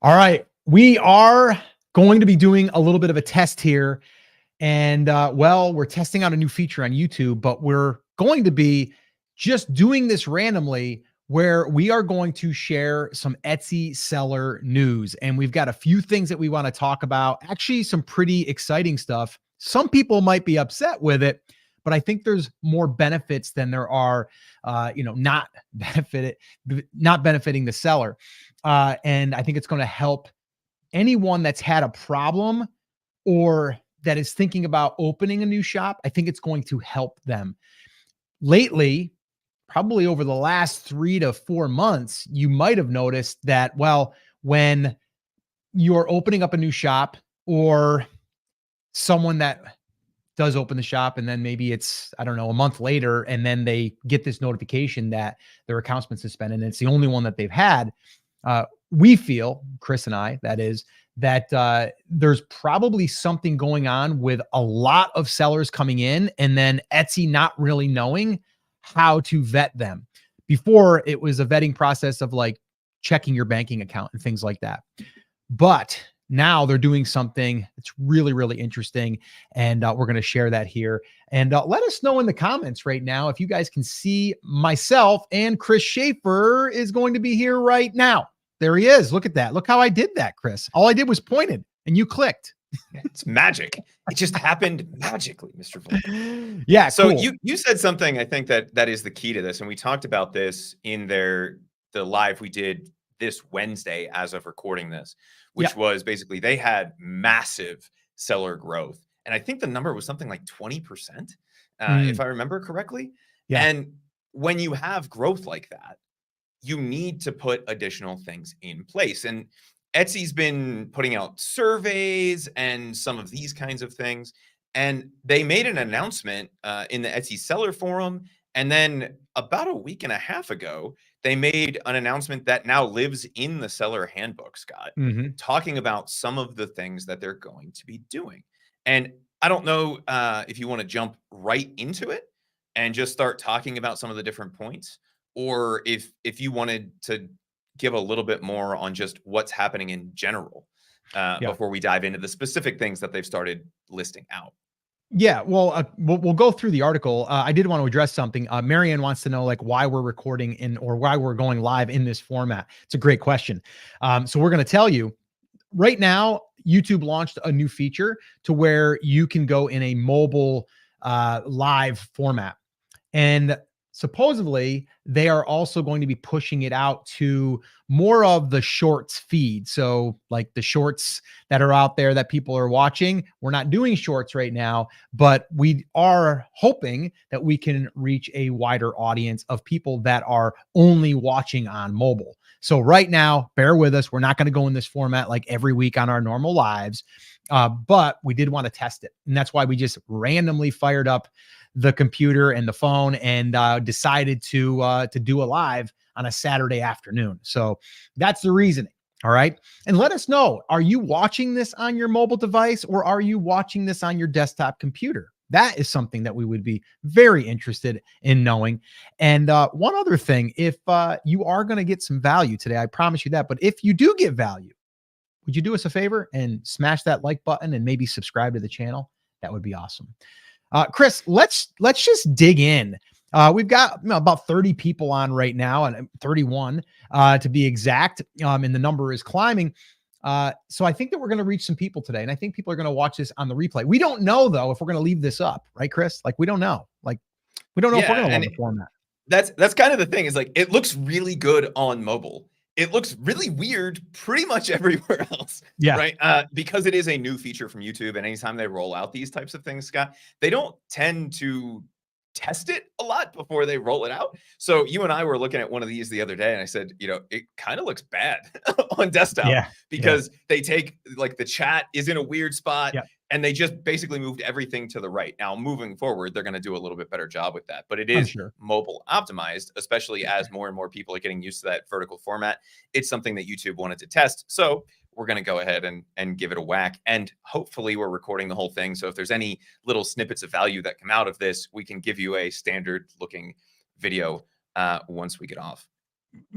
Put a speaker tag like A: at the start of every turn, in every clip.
A: All right. We are going to be doing a little bit of a test here. And we're testing out a new feature on YouTube, but we're going to be just doing this randomly where we are going to share some Etsy seller news. And we've got a few things that we want to talk about, actually, some pretty exciting stuff. Some people might be upset with it, but I think there's more benefits than there are, not benefiting the seller. And I think it's going to help anyone that's had a problem or that is thinking about opening a new shop. I think it's going to help them. Lately, probably over the last 3 to 4 months, you might have noticed that, well, when you're opening up a new shop or someone that does open the shop and then maybe it's, I don't know, a month later, and then they get this notification that their account's been suspended and it's the only one that they've had. We feel, Chris and I, that is, that there's probably something going on with a lot of sellers coming in and then Etsy not really knowing how to vet them. Before, it was a vetting process of like checking your banking account and things like that. But now they're doing something that's really, really interesting. And we're going to share that here. And let us know in the comments right now if you guys can see myself, and Chris Schaefer is going to be here right now. There he is. Look at that. Look how I did that, Chris. All I did was pointed and you clicked.
B: It's magic. It just happened magically, Mr. Volk.
A: Yeah.
B: So
A: cool.
B: you said something, I think that is the key to this. And we talked about this in the live we did this Wednesday as of recording this, which was basically they had massive seller growth. And I think the number was something like 20%, if I remember correctly.
A: Yeah.
B: And when you have growth like that, you need to put additional things in place. And Etsy's been putting out surveys and some of these kinds of things. And they made an announcement in the Etsy seller forum. And then about a week and a half ago, they made an announcement that now lives in the seller handbook, Scott, talking about some of the things that they're going to be doing. And I don't know if you want to jump right into it and just start talking about some of the different points, or if you wanted to give a little bit more on just what's happening in general before we dive into the specific things that they've started listing out.
A: Yeah, well, we'll go through the article. I did want to address something. Marianne wants to know like why we're recording in or why we're going live in this format. It's a great question. So we're going to tell you right now. YouTube launched a new feature to where you can go in a mobile live format, and supposedly they are also going to be pushing it out to more of the shorts feed. So like the shorts that are out there that people are watching, we're not doing shorts right now, but we are hoping that we can reach a wider audience of people that are only watching on mobile. So right now, bear with us. We're not going to go in this format like every week on our normal lives, but we did want to test it. And that's why we just randomly fired up the computer and the phone and decided to do a live on a Saturday afternoon. So that's the reasoning. All right. And let us know, are you watching this on your mobile device or are you watching this on your desktop computer? That is something that we would be very interested in knowing. And one other thing, if you are going to get some value today, I promise you that. But if you do get value, would you do us a favor and smash that like button and maybe subscribe to the channel? That would be awesome. Chris, let's just dig in. We've got about 30 people on right now, and 31 to be exact. And the number is climbing. So I think that we're going to reach some people today, and I think people are going to watch this on the replay. We don't know though if we're going to leave this up, right, Chris? Like we don't know. Like we don't know if we're going to love the format.
B: That's kind of the thing. Is like it looks really good on mobile. It looks really weird pretty much everywhere else.
A: Yeah.
B: Right. Because it is a new feature from YouTube. And anytime they roll out these types of things, Scott, they don't tend to test it a lot before they roll it out. So you and I were looking at one of these the other day and I said, it kind of looks bad on desktop because they take like the chat is in a weird spot and they just basically moved everything to the right. Now moving forward, they're going to do a little bit better job with that, but it is mobile optimized, especially as more and more people are getting used to that vertical format. It's something that YouTube wanted to test. So we're going to go ahead and give it a whack. And hopefully we're recording the whole thing. So if there's any little snippets of value that come out of this, we can give you a standard looking video once we get off.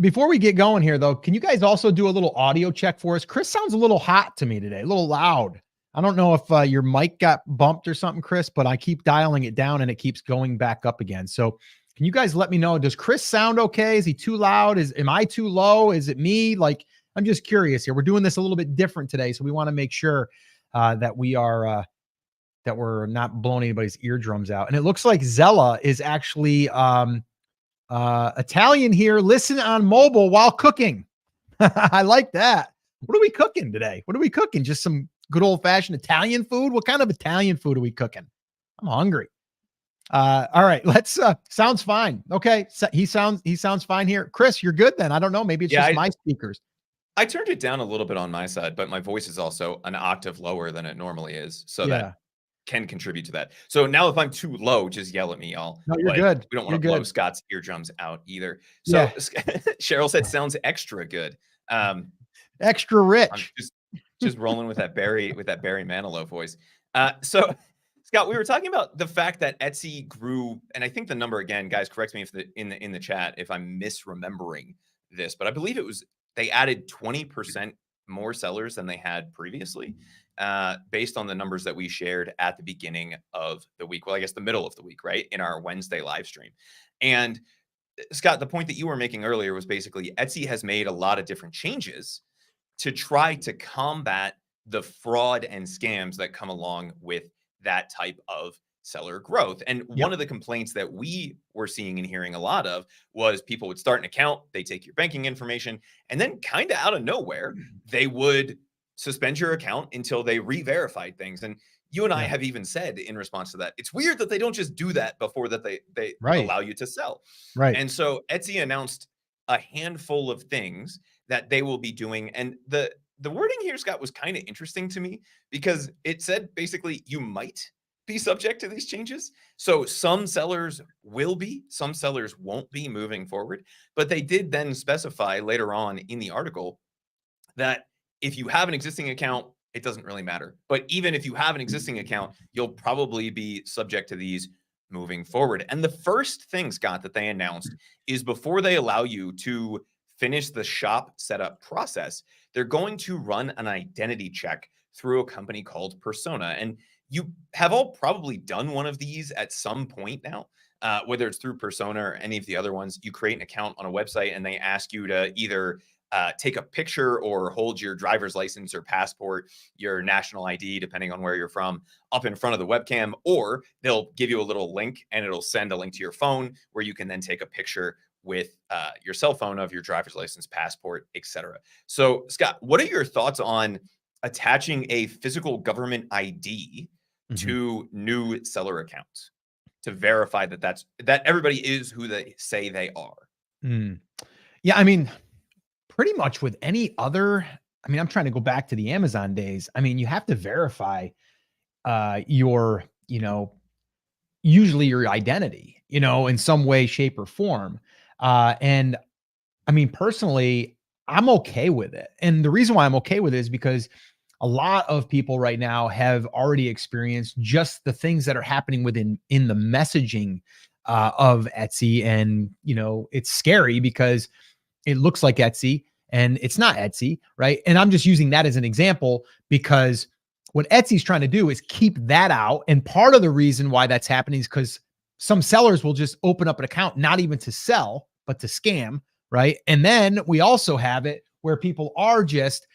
A: Before we get going here, though, can you guys also do a little audio check for us? Chris sounds a little hot to me today, a little loud. I don't know if your mic got bumped or something, Chris, but I keep dialing it down and it keeps going back up again. So can you guys let me know? Does Chris sound okay? Is he too loud? Am I too low? Is it me? Like, I'm just curious here. We're doing this a little bit different today, so we want to make sure that we're not blowing anybody's eardrums out. And it looks like Zella is actually Italian here. Listen on mobile while cooking. I like that. What are we cooking today? What are we cooking? Just some good old fashioned Italian food? What kind of Italian food are we cooking? I'm hungry. All right, let's sounds fine. Okay. So he sounds fine here. Chris, you're good then. I don't know. Maybe it's just my speakers.
B: I turned it down a little bit on my side, but my voice is also an octave lower than it normally is. So that can contribute to that. So now if I'm too low, just yell at me, y'all.
A: No, you're good.
B: We don't want to blow Scott's eardrums out either. So Cheryl said sounds extra good.
A: Extra rich.
B: I'm just rolling with that Barry Manilow voice. So Scott, we were talking about the fact that Etsy grew, and I think the number, again, guys, correct me if in the chat if I'm misremembering this, but I believe they added 20% more sellers than they had previously, based on the numbers that we shared at the beginning of the week. Well, I guess the middle of the week, right? In our Wednesday live stream. And Scott, the point that you were making earlier was basically Etsy has made a lot of different changes to try to combat the fraud and scams that come along with that type of seller growth. And one of the complaints that we were seeing and hearing a lot of was people would start an account, they take your banking information, and then kind of out of nowhere, they would suspend your account until they re-verified things. And you and I have even said in response to that, it's weird that they don't just do that before that they allow you to sell.
A: Right.
B: And so Etsy announced a handful of things that they will be doing. And the wording here, Scott, was kind of interesting to me because it said basically you might be subject to these changes. So some sellers will be, some sellers won't be moving forward. But they did then specify later on in the article that if you have an existing account, it doesn't really matter. But even if you have an existing account, you'll probably be subject to these moving forward. And the first thing, Scott, that they announced is before they allow you to finish the shop setup process, they're going to run an identity check through a company called Persona. And you have all probably done one of these at some point now, whether it's through Persona or any of the other ones. You create an account on a website and they ask you to either take a picture or hold your driver's license or passport, your national ID, depending on where you're from, up in front of the webcam, or they'll give you a little link and it'll send a link to your phone where you can then take a picture with your cell phone of your driver's license, passport, etc. So, Scott, what are your thoughts on attaching a physical government ID to new seller accounts to verify that everybody is who they say they are?
A: Yeah, I mean, pretty much with any other, I mean, I'm trying to go back to the Amazon days. I mean, you have to verify your, usually your identity, in some way, shape, or form. And I mean, personally, I'm okay with it. And the reason why I'm okay with it is because a lot of people right now have already experienced just the things that are happening in the messaging of Etsy. And, it's scary because it looks like Etsy and it's not Etsy, right? And I'm just using that as an example because what Etsy's trying to do is keep that out. And part of the reason why that's happening is because some sellers will just open up an account, not even to sell, but to scam, right? And then we also have it where people are just,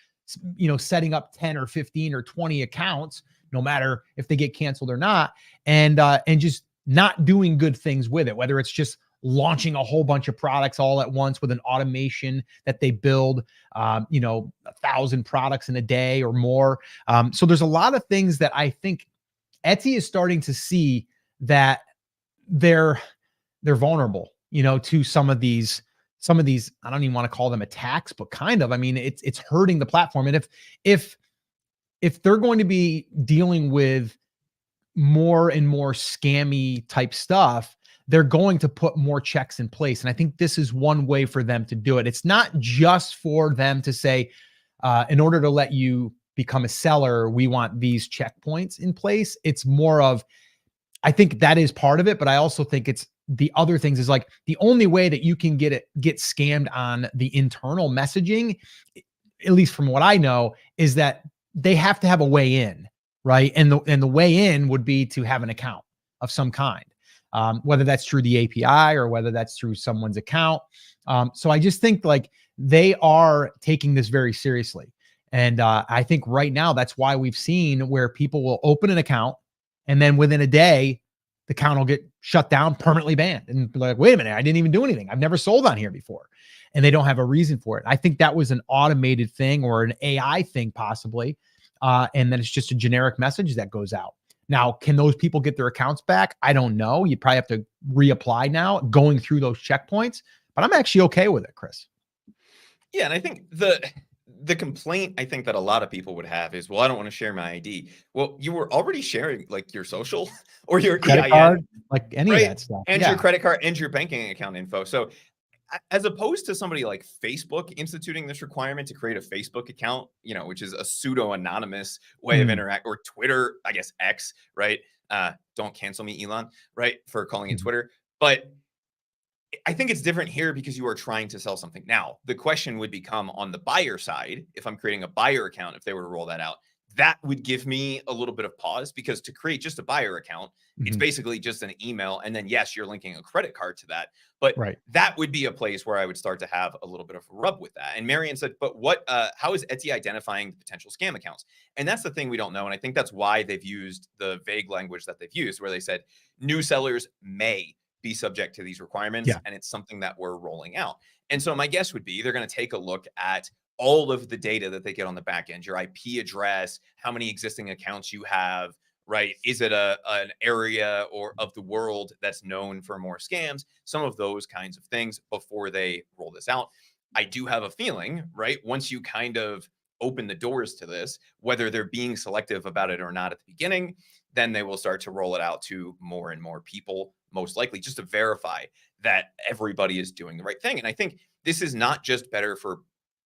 A: setting up 10 or 15 or 20 accounts, no matter if they get canceled or not, and just not doing good things with it, whether it's just launching a whole bunch of products all at once with an automation that they build, 1,000 products in a day or more. So there's a lot of things that I think Etsy is starting to see that they're vulnerable, to some of these, I don't even want to call them attacks, but kind of, I mean, it's hurting the platform. And if they're going to be dealing with more and more scammy type stuff, they're going to put more checks in place. And I think this is one way for them to do it. It's not just for them to say, in order to let you become a seller, we want these checkpoints in place. It's more of, I think that is part of it, but I also think the other things is like the only way that you can get scammed on the internal messaging, at least from what I know, is that they have to have a way in, right? And the way in would be to have an account of some kind, whether that's through the API or whether that's through someone's account. So I just think like they are taking this very seriously. And I think right now that's why we've seen where people will open an account and then within a day, the account will get shut down, permanently banned. And like, wait a minute, I didn't even do anything. I've never sold on here before. And they don't have a reason for it. I think that was an automated thing or an AI thing, possibly. And then it's just a generic message that goes out. Now, can those people get their accounts back? I don't know. You probably have to reapply now, going through those checkpoints. But I'm actually okay with it, Chris.
B: Yeah, and I think the complaint I think that a lot of people would have is, well, I don't want to share my ID. Well, you were already sharing like your social or your
A: Credit
B: EIN,
A: card, like any of
B: right?
A: that stuff.
B: And your
A: Yeah.
B: credit card and your banking account info. So as opposed to somebody like Facebook instituting this requirement to create a Facebook account, which is a pseudo anonymous way of
A: Mhm.
B: interact, or Twitter, I guess X, right? Don't cancel me, Elon, right? For calling it
A: Mhm.
B: Twitter. But I think it's different here because you are trying to sell something. Now, the question would become on the buyer side, if I'm creating a buyer account, if they were to roll that out, that would give me a little bit of pause, because to create just a buyer account, it's
A: Mhm.
B: basically just an email. And then, yes, you're linking a credit card to that. But
A: Right.
B: that would be a place where I would start to have a little bit of a rub with that. And Marion said, but how is Etsy identifying potential scam accounts? And that's the thing we don't know. And I think that's why they've used the vague language that they've used, where they said new sellers may be subject to these requirements,
A: Yeah.
B: and it's something that we're rolling out. And so my guess would be they're going to take a look at all of the data that they get on the back end, your IP address, how many existing accounts you have, right? Is it an area or of the world that's known for more scams? Some of those kinds of things before they roll this out. I do have a feeling, right? Once you kind of open the doors to this, whether they're being selective about it or not at the beginning, then they will start to roll it out to more and more people, most likely, just to verify that everybody is doing the right thing. And I think this is not just better for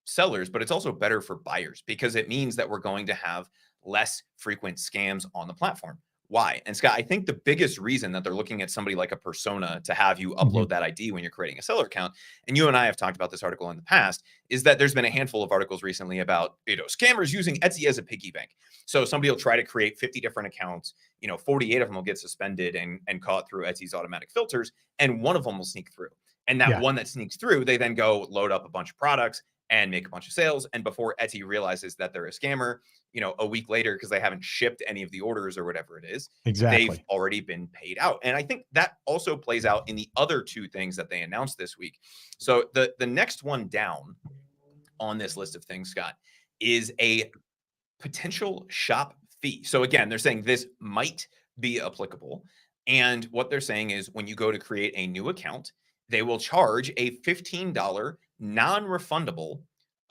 B: sellers, but it's also better for buyers, because it means that we're going to have less frequent scams on the platform. Why? And Scott, I think the biggest reason that they're looking at somebody like a persona to have you
A: Mhm.
B: upload that ID when you're creating a seller account, and you and I have talked about this article in the past, is that there's been a handful of articles recently about, scammers using Etsy as a piggy bank. So somebody will try to create 50 different accounts, 48 of them will get suspended and caught through Etsy's automatic filters, and one of them will sneak through. And that
A: Yeah.
B: one that sneaks through, they then go load up a bunch of products and make a bunch of sales. And before Etsy realizes that they're a scammer, a week later, because they haven't shipped any of the orders or whatever it is, they've
A: Exactly.
B: already been paid out. And I think that also plays out in the other two things that they announced this week. So the next one down on this list of things, Scott, is a potential shop fee. So again, they're saying this might be applicable. And what they're saying is when you go to create a new account, they will charge a $15 non-refundable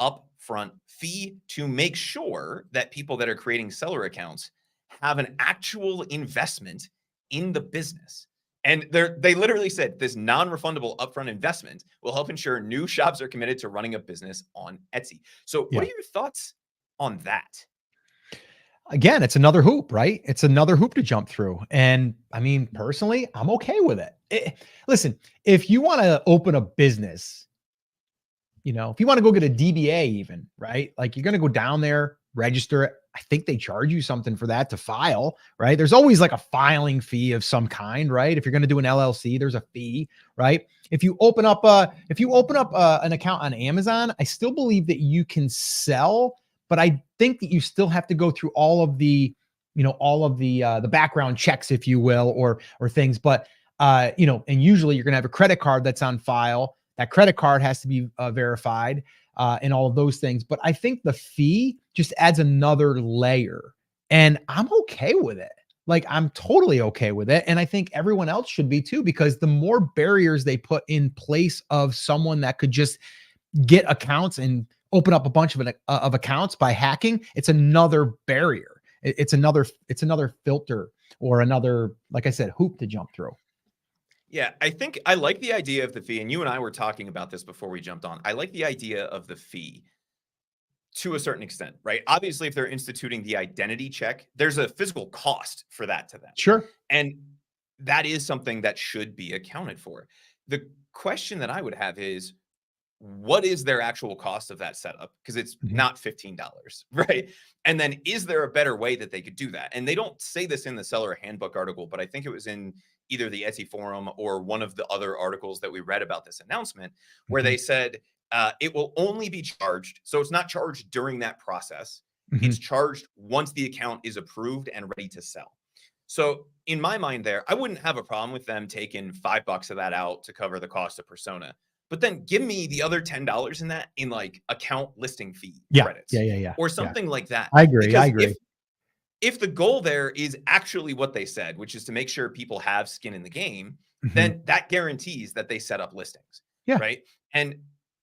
B: upfront fee to make sure that people that are creating seller accounts have an actual investment in the business. And they literally said this non-refundable upfront investment will help ensure new shops are committed to running a business on Etsy. So what
A: Yeah.
B: are your thoughts on that?
A: Again, it's another hoop, right? It's another hoop to jump through. And I mean, personally, I'm okay with it. Listen, if you want to open a business, if you want to go get a DBA, even, right? Like you're going to go down there, register it. I think they charge you something for that to file, right? There's always like a filing fee of some kind, right? If you're going to do an LLC, there's a fee, right? If you open up an account on Amazon, I still believe that you can sell, but I think that you still have to go through all of the background checks, if you will, or things. But and usually you're going to have a credit card that's on file. That credit card has to be verified, and all of those things. But I think the fee just adds another layer, and I'm okay with it. Like I'm totally okay with it, and I think everyone else should be too, because the more barriers they put in place of someone that could just get accounts and open up a bunch of accounts by hacking, it's another barrier. It's another filter or another, like I said, hoop to jump through.
B: Yeah, I think I like the idea of the fee. And you and I were talking about this before we jumped on. I like the idea of the fee to a certain extent, right? Obviously, if they're instituting the identity check, there's a physical cost for that to them.
A: Sure.
B: And that is something that should be accounted for. The question that I would have is, what is their actual cost of that setup? Because it's
A: Mhm.
B: not $15, right? And then is there a better way that they could do that? And they don't say this in the seller handbook article, but I think it was in either the Etsy forum or one of the other articles that we read about this announcement, where
A: Mhm.
B: they said it will only be charged. So it's not charged during that process. It's
A: Mhm.
B: charged once the account is approved and ready to sell. So in my mind there, I wouldn't have a problem with them taking $5 of that out to cover the cost of persona. But then give me the other $10 in that in like account listing fee
A: Yeah. Yeah.
B: credits
A: Yeah. Yeah.
B: or
A: Yeah.
B: something like that.
A: I agree. I
B: Because
A: agree.
B: if the goal there is actually what they said, which is to make sure people have skin in the game,
A: Mhm.
B: then that guarantees that they set up listings,
A: Yeah.
B: right? And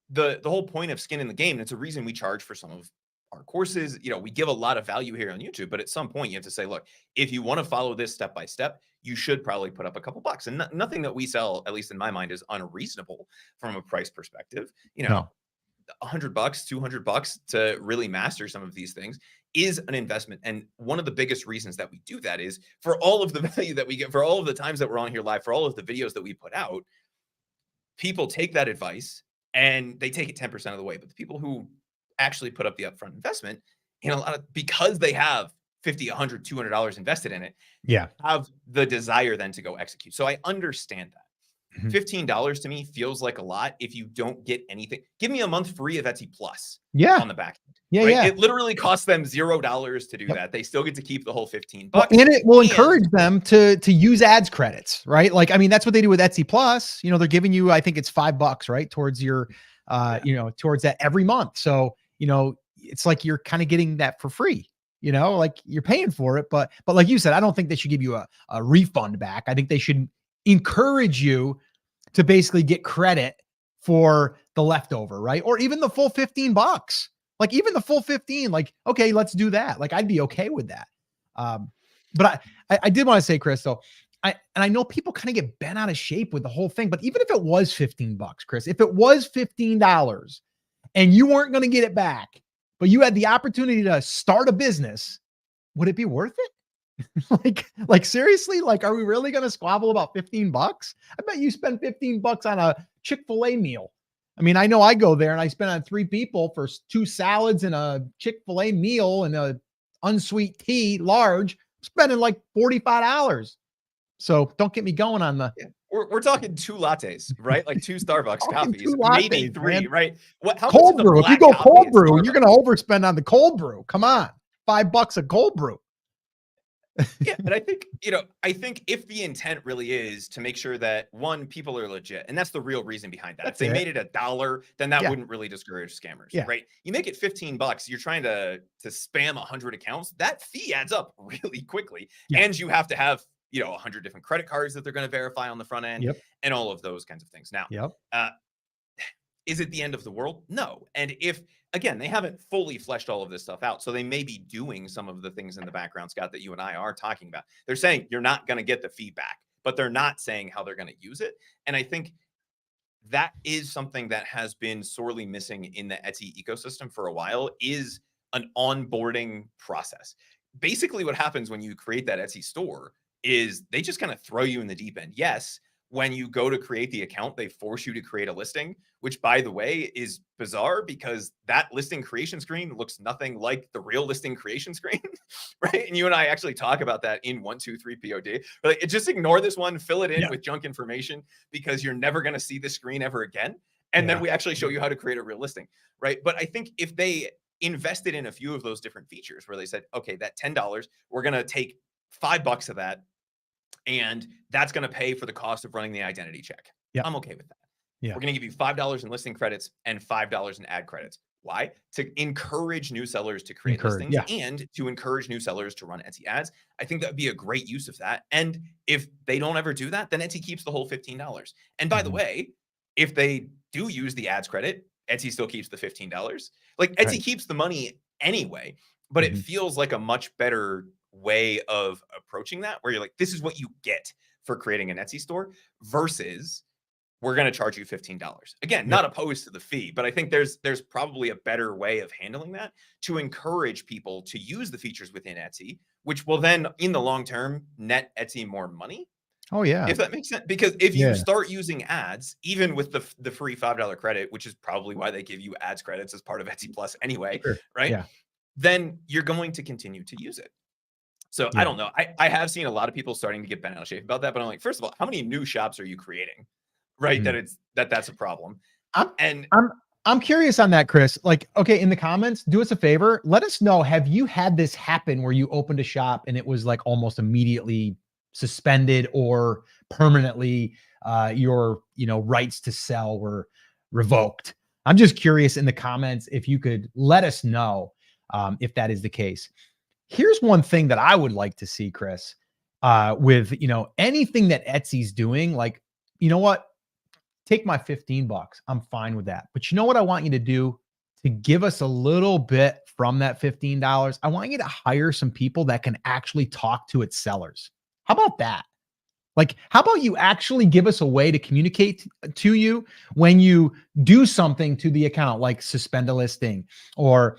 B: the whole point of skin in the game, and it's a reason we charge for some of our courses. You know, we give a lot of value here on YouTube, but at some point you have to say, look, if you want to follow this step by step, you should probably put up a couple bucks. And nothing that we sell, at least in my mind, is unreasonable from a price perspective. You know,
A: No.
B: $100, $200 to really master some of these things is an investment. And one of the biggest reasons that we do that is for all of the value that we get, for all of the times that we're on here live, for all of the videos that we put out, people take that advice and they take it 10% of the way. But the people who actually put up the upfront investment, in a lot of, because they have 50, 100, $200 invested in it,
A: Yeah.
B: have the desire then to go execute. So I understand that.
A: Mhm.
B: $15 to me feels like a lot if you don't get anything. Give me a month free of Etsy Plus
A: Yeah.
B: on the back end,
A: Yeah.
B: right?
A: Yeah.
B: It literally costs them $0 to do
A: Yep.
B: that. They still get to keep the whole 15
A: Well,
B: bucks.
A: and it will
B: And
A: encourage them to use ads credits, right? Like, I mean, that's what they do with Etsy Plus. You know, they're giving you, I think it's $5, right, towards your,
B: yeah,
A: towards that every month. So, it's like you're kind of getting that for free. Like you're paying for it, but like you said, I don't think they should give you a refund back. I think they should encourage you to basically get credit for the leftover, right? Or even the full $15. Like even the full 15, like, okay, let's do that. Like I'd be okay with that. Um, but I did want to say, Chris, though, I know people kind of get bent out of shape with the whole thing, but even if it was $15, Chris, if it was $15 and you weren't going to get it back, but you had the opportunity to start a business, would it be worth it? like seriously, like, are we really going to squabble about $15? I bet you spend $15 on a Chick-fil-A meal. I mean, I know I go there and I spend on 3 people for 2 salads and a Chick-fil-A meal and a unsweet tea, large, spending like $45. So don't get me going on the
B: yeah. We're talking 2 lattes, right? Like 2 Starbucks
A: fucking 2
B: coffees, maybe
A: lattes,
B: 3,
A: man.
B: right? What? How much is
A: Cold
B: a
A: brew. If you
B: black
A: go
B: coffee
A: cold
B: at
A: brew, you're
B: Starbucks?
A: going to overspend on the cold brew. Come on. $5 a cold brew.
B: Yeah, and I think if the intent really is to make sure that one, people are legit, and that's the real reason behind that. If
A: That's
B: they
A: it.
B: made it $1, then that
A: Yeah.
B: wouldn't really discourage scammers,
A: Yeah.
B: right? You make it $15, you're trying to spam 100 accounts. That fee adds up really quickly,
A: Yeah.
B: and you have to have 100 different credit cards that they're going to verify on the front end,
A: Yep.
B: and all of those kinds of things. Now,
A: Yep.
B: uh, is it the end of the world? No. And if, again, they haven't fully fleshed all of this stuff out, so they may be doing some of the things in the background, Scott, that you and I are talking about. They're saying you're not going to get the feedback, but they're not saying how they're going to use it. And I think that is something that has been sorely missing in the Etsy ecosystem for a while, is an onboarding process. Basically, what happens when you create that Etsy store is they just kind of throw you in the deep end. Yes, when you go to create the account, they force you to create a listing, which, by the way, is bizarre because that listing creation screen looks nothing like the real listing creation screen, right? And you and I actually talk about that in 123 POD. Like, just ignore this one, fill it in
A: Yeah.
B: with junk information because you're never going to see this screen ever again. And then
A: Yeah.
B: we actually show you how to create a real listing, right? But I think if they invested in a few of those different features where they said, okay, that $10, we're going to take $5 of that, and that's going to pay for the cost of running the identity check.
A: Yep.
B: I'm okay with that.
A: Yeah.
B: We're going to give you $5 in listing credits and $5 in ad credits. Why? To encourage new sellers to create listings
A: Yeah.
B: and to encourage new sellers to run Etsy ads. I think that would be a great use of that. And if they don't ever do that, then Etsy keeps the whole $15. And by the
A: Mhm.
B: way, if they do use the ads credit, Etsy still keeps the $15. Like, Etsy
A: Right.
B: keeps the money anyway, but it
A: Mhm.
B: feels like a much better way of approaching that, where you're like, this is what you get for creating an Etsy store versus we're going to charge you $15. Again,
A: Yep.
B: not opposed to the fee, but I think there's probably a better way of handling that to encourage people to use the features within Etsy, which will then in the long term net Etsy more money.
A: Oh yeah.
B: If that makes sense, because if you
A: Yeah.
B: start using ads, even with the free $5 credit, which is probably why they give you ads credits as part of Etsy Plus anyway,
A: Sure.
B: right?
A: Yeah.
B: Then you're going to continue to use it. So I
A: Yeah.
B: don't know. I have seen a lot of people starting to get bent out of shape about that, but I'm like, first of all, how many new shops are you creating? Right?
A: Mm.
B: That's a problem.
A: I'm
B: And
A: I'm I'm curious on that, Chris. Like, okay, in the comments, do us a favor. Let us know. Have you had this happen where you opened a shop and it was like almost immediately suspended or permanently your rights to sell were revoked? I'm just curious in the comments if you could let us know if that is the case. Here's one thing that I would like to see, Chris, with anything that Etsy's doing. Like, you know what? Take my 15 bucks. I'm fine with that. But you know what I want you to do to give us a little bit from that $15? I want you to hire some people that can actually talk to its sellers. How about that? Like, how about you actually give us a way to communicate to you when you do something to the account, like suspend a listing or,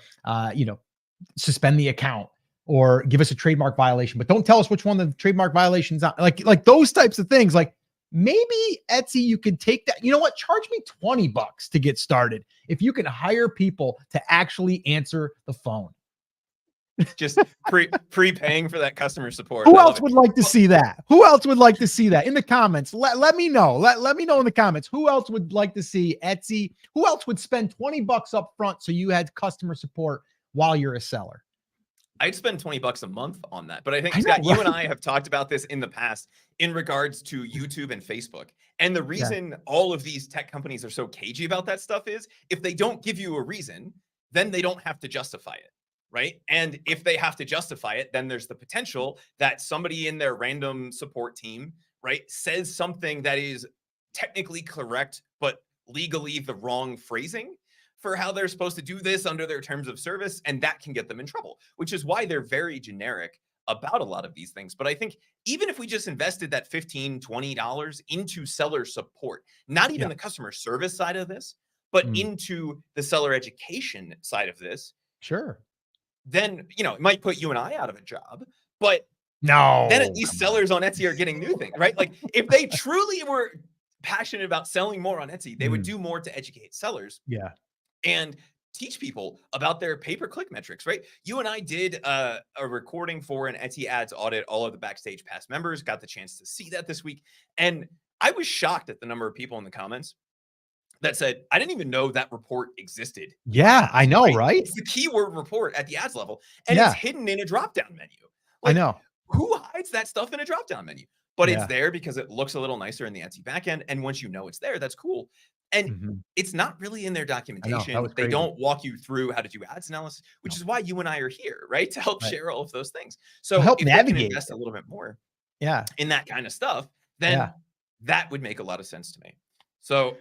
A: suspend the account or give us a trademark violation, but don't tell us which one the trademark violations are. Like those types of things. Like maybe Etsy, you could take that. You know what? Charge me 20 bucks to get started. If you can hire people to actually answer the phone.
B: just prepaying for that customer support.
A: Who
B: I love
A: else
B: it.
A: would like to
B: Well,
A: see that? Who else would like to see that in the comments? Let me know. Let me know in the comments. Who else would like to see Etsy? Who else would spend 20 bucks up front so you had customer support while you're a seller?
B: I'd spend 20 bucks a month on that. But I think,
A: I know,
B: Scott, you and
A: right?
B: I have talked about this in the past in regards to YouTube and Facebook. And the
A: Yeah.
B: reason all of these tech companies are so cagey about that stuff is if they don't give you a reason, then they don't have to justify it. Right. And if they have to justify it, then there's the potential that somebody in their random support team, right, says something that is technically correct, but legally the wrong phrasing for how they're supposed to do this under their terms of service. And that can get them in trouble, which is why they're very generic about a lot of these things. But I think even if we just invested that $15, $20 into seller support, not even
A: Yeah.
B: the customer service side of this, but
A: Mm,
B: into the seller education side of this,
A: sure.
B: then, it might put you and I out of a job, but then at
A: No,
B: least
A: come on.
B: sellers on Etsy are getting new things, right? Like if they truly were passionate about selling more on Etsy, they would
A: Mm,
B: do more to educate sellers
A: yeah.
B: and teach people about their pay-per-click metrics, right? You and I did a recording for an Etsy ads audit. All of the Backstage Pass members got the chance to see that this week. And I was shocked at the number of people in the comments that said, I didn't even know that report existed in
A: Yeah, I
B: ads,
A: know,
B: right?
A: right?
B: It's the keyword report at the ads level, and it's
A: Yeah,
B: hidden in a drop-down menu.
A: I
B: Like,
A: know.
B: who hides that stuff in a drop-down menu? But it's
A: Yeah.
B: there because it looks a little nicer in the Etsy backend. And once you know it's there, that's cool. And
A: Mhm.
B: it's not really in their
A: I know. That
B: documentation.
A: was
B: They
A: crazy.
B: don't walk you through how to do ads analysis, which
A: No,
B: is why you and I are here, right? To help
A: right.
B: share all of those things.
A: To
B: So
A: help
B: if they can
A: navigate
B: invest a
A: it.
B: little bit more
A: Yeah,
B: in that kind of stuff,
A: yeah.
B: then that would make a lot of sense to me. So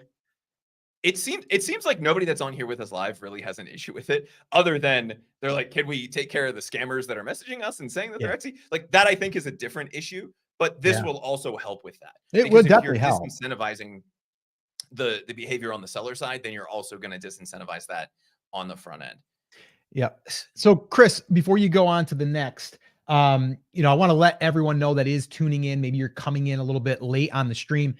B: it seems like nobody that's on here with us live really has an issue with it, other than they're like, can we take care of the scammers that are messaging us and saying that
A: Yeah,
B: they're Etsy? Like that, I think is a different issue, but this
A: yeah.
B: will also help with that.
A: It
B: Because
A: would
B: if you're
A: definitely help.
B: disincentivizing the behavior on the seller side, then you're also going to disincentivize that on the front end.
A: Yeah. So, Chris, before you go on to the next, I want to let everyone know that is tuning in. Maybe you're coming in a little bit late on the stream.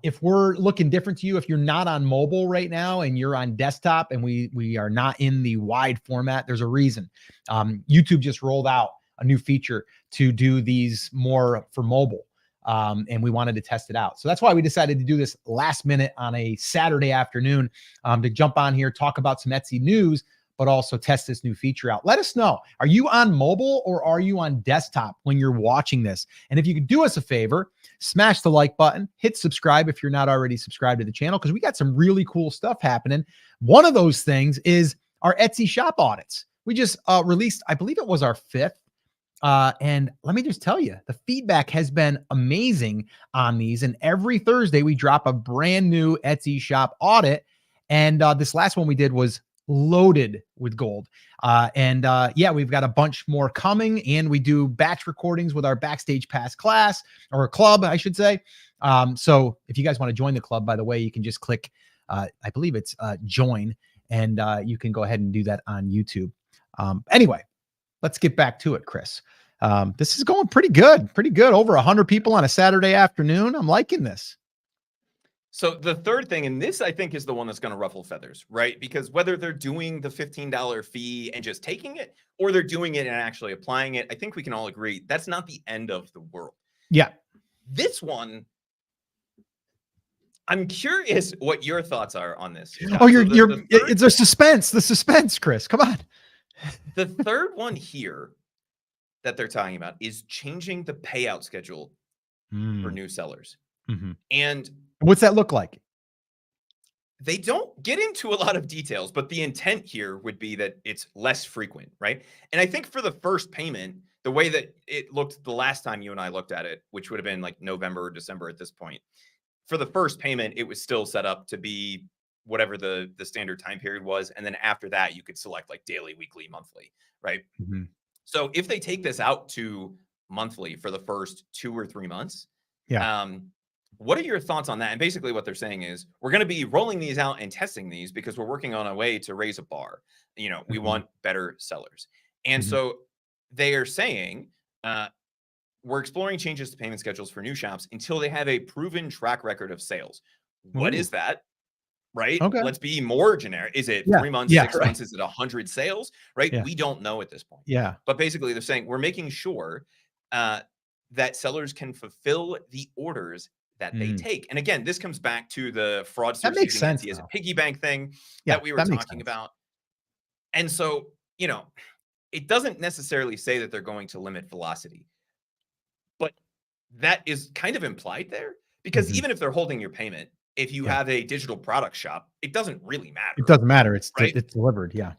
A: If we're looking different to you, if you're not on mobile right now and you're on desktop and we are not in the wide format, there's a reason. YouTube just rolled out a new feature to do these more for mobile. And we wanted to test it out. So that's why we decided to do this last minute on a Saturday afternoon to jump on here, talk about some Etsy news, but also test this new feature out. Let us know. Are you on mobile or are you on desktop when you're watching this? And if you could do us a favor, smash the like button, hit subscribe if you're not already subscribed to the channel, because we got some really cool stuff happening. One of those things is our Etsy shop audits. We just released, I believe it was our fifth. And let me just tell you, the feedback has been amazing on these. And every Thursday, we drop a brand new Etsy shop audit. And this last one we did was loaded with gold. Yeah, we've got a bunch more coming, and we do batch recordings with our Backstage Pass class or club, I should say. So if you guys want to join the club, by the way, you can just click, I believe it's join, and you can go ahead and do that on YouTube. Anyway, let's get back to it, Chris. This is going pretty good. Pretty good. Over 100 people on a Saturday afternoon. I'm liking this.
B: So the third thing, and this I think is the one that's going to ruffle feathers, right? Because whether they're doing the $15 fee and just taking it, or they're doing it and actually applying it, I think we can all agree that's not the end of the world.
A: Yeah.
B: This one, I'm curious what your thoughts are on this, Scott.
A: Oh,
B: So
A: it's a suspense. The suspense, Chris. Come on.
B: the third one here that they're talking about is changing the payout schedule for new sellers.
A: Mm-hmm.
B: And
A: what's that look like?
B: They don't get into a lot of details, but the intent here would be that it's less frequent, right? And I think for the first payment, the way that it looked the last time you and I looked at it, which would have been like November or December at this point, for the first payment, it was still set up to be whatever the standard time period was. And then after that, you could select like daily, weekly, monthly, right?
A: Mm-hmm.
B: So if they take this out to monthly for the first 2 or 3 months,
A: yeah.
B: What are your thoughts on that? And basically what they're saying is we're going to be rolling these out and testing these because we're working on a way to raise a bar. You know, we want better sellers. And so they are saying we're exploring changes to payment schedules for new shops until they have a proven track record of sales. What is that? Right?
A: Okay.
B: Let's be more generic. Is it 3 months, 6 months? Is it 100 sales? Right?
A: Yeah.
B: We don't know at this point.
A: Yeah.
B: But basically they're saying we're making sure that sellers can fulfill the orders that they take. And again, this comes back to the fraudsters using Etsy as a piggy bank thing that we were talking about. And so, you know, it doesn't necessarily say that they're going to limit velocity, but that is kind of implied there because even if they're holding your payment, if you have a digital product shop, it doesn't really matter.
A: It doesn't matter. It's
B: right?
A: It's delivered. Yeah.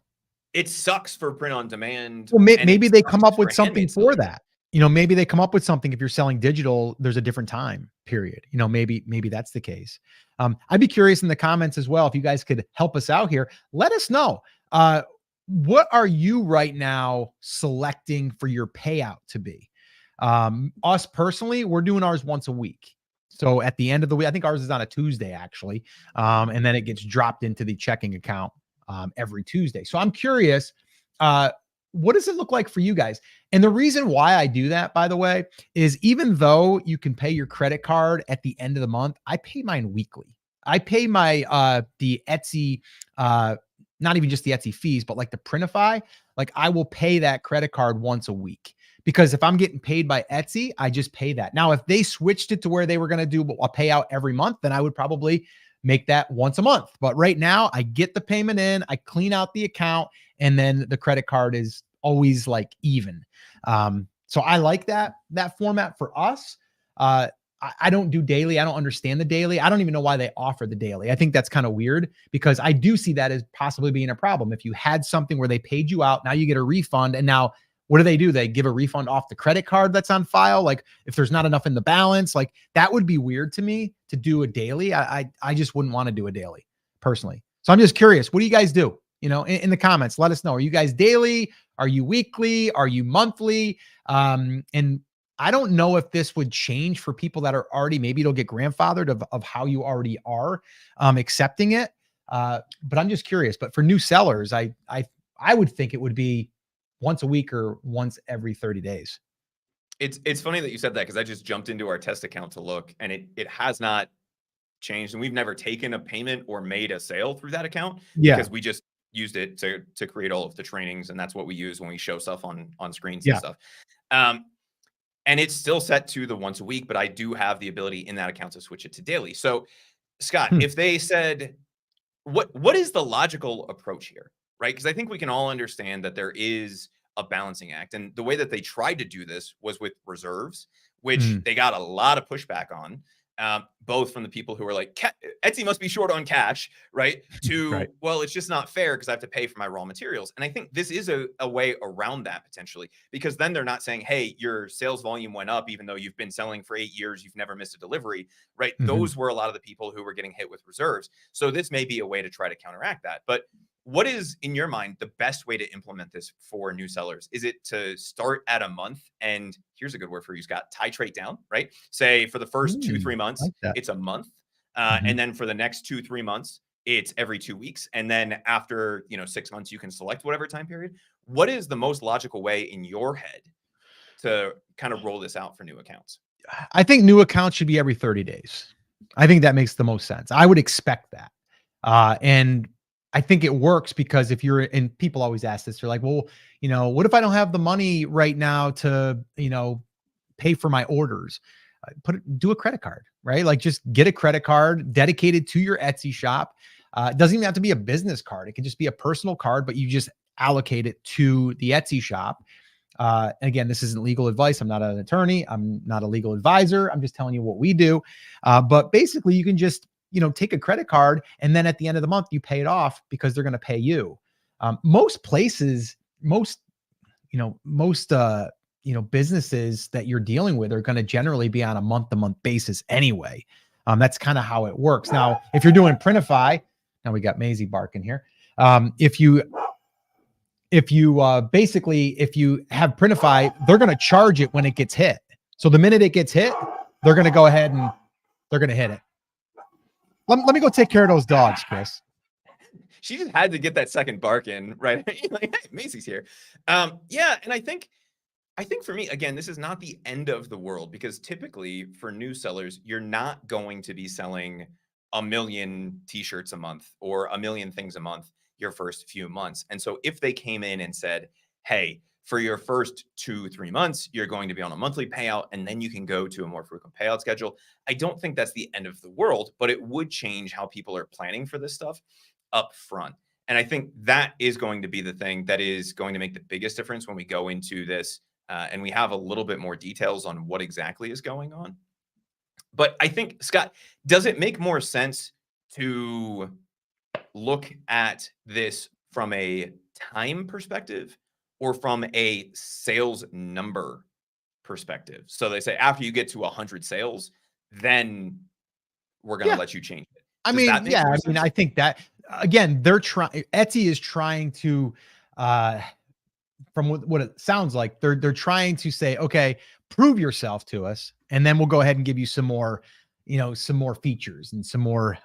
B: It sucks for print on demand.
A: Well, maybe they come up with something for that. You know, maybe they come up with something. If you're selling digital, there's a different time period. You know, maybe that's the case. I'd be curious in the comments as well. If you guys could help us out here, let us know. What are you right now selecting for your payout to be? Us personally, we're doing ours once a week. So at the end of the week, I think ours is on a Tuesday actually. And then it gets dropped into the checking account every Tuesday. So I'm curious, what does it look like for you guys? And the reason why I do that, by the way, is even though you can pay your credit card at the end of the month, I pay mine weekly. I pay my the Etsy, not even just the Etsy fees, but like the Printify, like I will pay that credit card once a week. Because if I'm getting paid by Etsy, I just pay that. Now, if they switched it to where they were going to do a payout every month, then I would probably make that once a month. But right now I get the payment in, I clean out the account, and then the credit card is always like even. So I like that format for us. I don't do daily. I don't understand the daily. I don't even know why they offer the daily. I think that's kind of weird because I do see that as possibly being a problem. If you had something where they paid you out, now you get a refund. And now what do? They give a refund off the credit card that's on file. Like if there's not enough in the balance, like that would be weird to me to do a daily. I just wouldn't want to do a daily personally. So I'm just curious. What do you guys do? You know, in the comments, let us know. Are you guys daily? Are you weekly? Are you monthly? And I don't know if this would change for people that are already, maybe it'll get grandfathered of how you already are accepting it. But I'm just curious. But for new sellers, I would think it would be once a week or once every 30 days.
B: It's funny that you said that because I just jumped into our test account to look and it has not changed. And we've never taken a payment or made a sale through that account because we just used it to create all of the trainings. And that's what we use when we show stuff on screens and stuff. And it's still set to the once a week, but I do have the ability in that account to switch it to daily. So Scott, if they said, what is the logical approach here? Right? Because I think we can all understand that there is a balancing act. And the way that they tried to do this was with reserves, which they got a lot of pushback on. Both from the people who are like, Etsy must be short on cash, right? To, well, it's just not fair because I have to pay for my raw materials. And I think this is a way around that potentially, because then they're not saying, hey, your sales volume went up, even though you've been selling for 8 years, you've never missed a delivery, right? Those were a lot of the people who were getting hit with reserves. So this may be a way to try to counteract that. But what is, in your mind, the best way to implement this for new sellers? Is it to start at a month and here's a good word for you, Scott, titrate down, right? Say for the first 2-3 months, it's a month. And then for the next 2-3 months, it's every 2 weeks. And then after, 6 months, you can select whatever time period. What is the most logical way in your head to kind of roll this out for new accounts?
A: I think new accounts should be every 30 days. I think that makes the most sense. I would expect that. And I think it works because if you're, and people always ask this, they're like, well, what if I don't have the money right now to, pay for my orders? Do a credit card, right? Like just get a credit card dedicated to your Etsy shop. It doesn't even have to be a business card. It can just be a personal card, but you just allocate it to the Etsy shop. Again, this isn't legal advice. I'm not an attorney. I'm not a legal advisor. I'm just telling you what we do. But basically, you can just take a credit card, and then at the end of the month, you pay it off because they're going to pay you. Most places, most businesses that you're dealing with are going to generally be on a month-to-month basis anyway. That's kind of how it works. Now, if you're doing Printify, now we got Maisie barking here. If you basically, if you have Printify, they're going to charge it when it gets hit. So the minute it gets hit, they're going to go ahead and they're going to hit it. Let me go take care of those dogs, Chris.
B: She just had to get that second bark in, right? Like, hey, Macy's here. Yeah, and I think for me, again, this is not the end of the world, because typically for new sellers, you're not going to be selling 1 million t-shirts a month or 1 million things a month your first few months. And so if they came in and said, hey, for your first 2-3 months, you're going to be on a monthly payout, and then you can go to a more frequent payout schedule, I don't think that's the end of the world, but it would change how people are planning for this stuff up front. And I think that is going to be the thing that is going to make the biggest difference when we go into this and we have a little bit more details on what exactly is going on. But I think, Scott, does it make more sense to look at this from a time perspective or from a sales number perspective? So they say after you get to 100 sales, then we're going to let you change it.
A: I think that, again, Etsy is trying to, from what it sounds like, they're trying to say, okay, prove yourself to us, and then we'll go ahead and give you some more features and some more,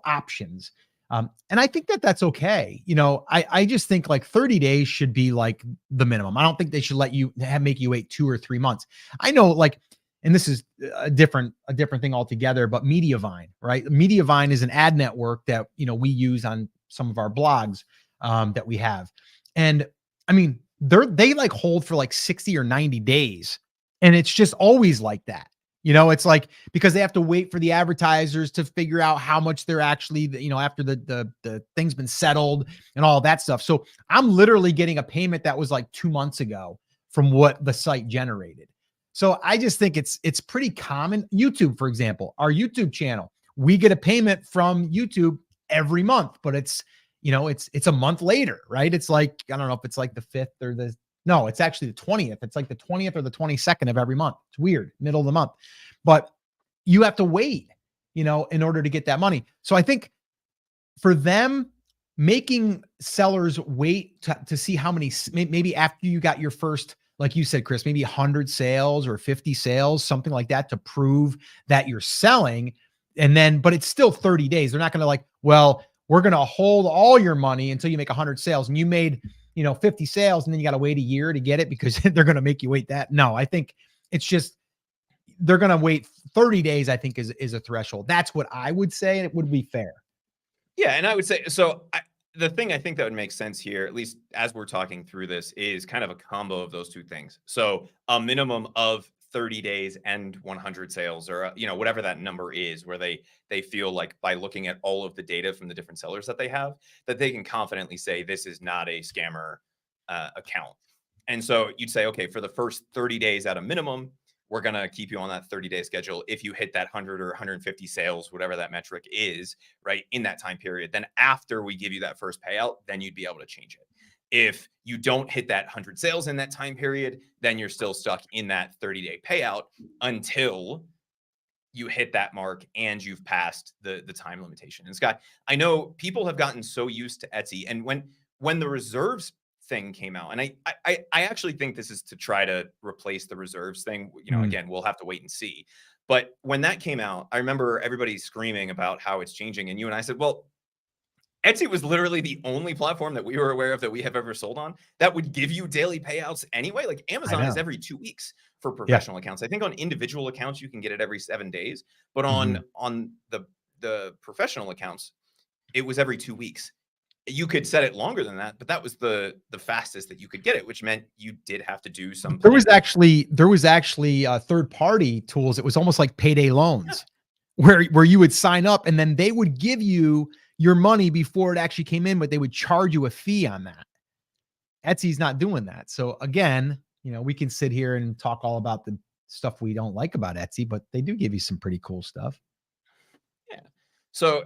A: options. And I think that that's okay. I just think like 30 days should be like the minimum. I don't think they should let you make you wait 2 or 3 months. I know, like, and this is a different thing altogether, but Mediavine, right? Mediavine is an ad network that, we use on some of our blogs that we have. And I mean, they like hold for like 60 or 90 days. And it's just always like that. It's like, because they have to wait for the advertisers to figure out how much they're actually, after the thing's been settled and all that stuff. So I'm literally getting a payment that was like 2 months ago from what the site generated. So I just think it's pretty common. YouTube, for example, our YouTube channel, we get a payment from YouTube every month, but it's a month later, right? It's like, I don't know if it's like the 5th no, it's actually the 20th. It's like the 20th or the 22nd of every month. It's weird, middle of the month, but you have to wait, in order to get that money. So I think for them, making sellers wait to see how many, maybe after you got your first, like you said, Chris, maybe 100 sales or 50 sales, something like that, to prove that you're selling. And then, but it's still 30 days. They're not going to like, well, we're going to hold all your money until you make 100 sales, and you made, 50 sales, and then you got to wait a year to get it because they're going to make you wait that. No, I think it's just, they're going to wait 30 days, I think is a threshold. That's what I would say. And it would be fair.
B: Yeah. And I would say, so the thing I think that would make sense here, at least as we're talking through this, is kind of a combo of those two things. So a minimum of 30 days and 100 sales, or whatever that number is, where they feel like by looking at all of the data from the different sellers that they have, that they can confidently say this is not a scammer account. And so you'd say, okay, for the first 30 days at a minimum, we're going to keep you on that 30-day schedule. If you hit that 100 or 150 sales, whatever that metric is, right, in that time period, then after we give you that first payout, then you'd be able to change it. If you don't hit that 100 sales in that time period, then you're still stuck in that 30-day payout until you hit that mark and you've passed the time limitation. And Scott, I know people have gotten so used to Etsy, and when the reserves thing came out, and I actually think this is to try to replace the reserves thing. Again, we'll have to wait and see. But when that came out, I remember everybody screaming about how it's changing, and you and I said, well, Etsy was literally the only platform that we were aware of that we have ever sold on that would give you daily payouts anyway. Like
A: I
B: Amazon is
A: know.
B: every 2 weeks for
A: Yeah.
B: professional accounts. I think on individual accounts you can get it every 7 days, but
A: Mhm.
B: on the professional accounts, it was every 2 weeks. You could set it longer than that, but that was the fastest that you could get it, which meant you did have to do some
A: There was
B: planning.
A: actually there was actually third party tools. It was almost like payday loans where you would sign up and then they would give you your money before it actually came in, but they would charge you a fee on that. Etsy's not doing that. So again, we can sit here and talk all about the stuff we don't like about Etsy, but they do give you some pretty cool stuff.
B: Yeah. So,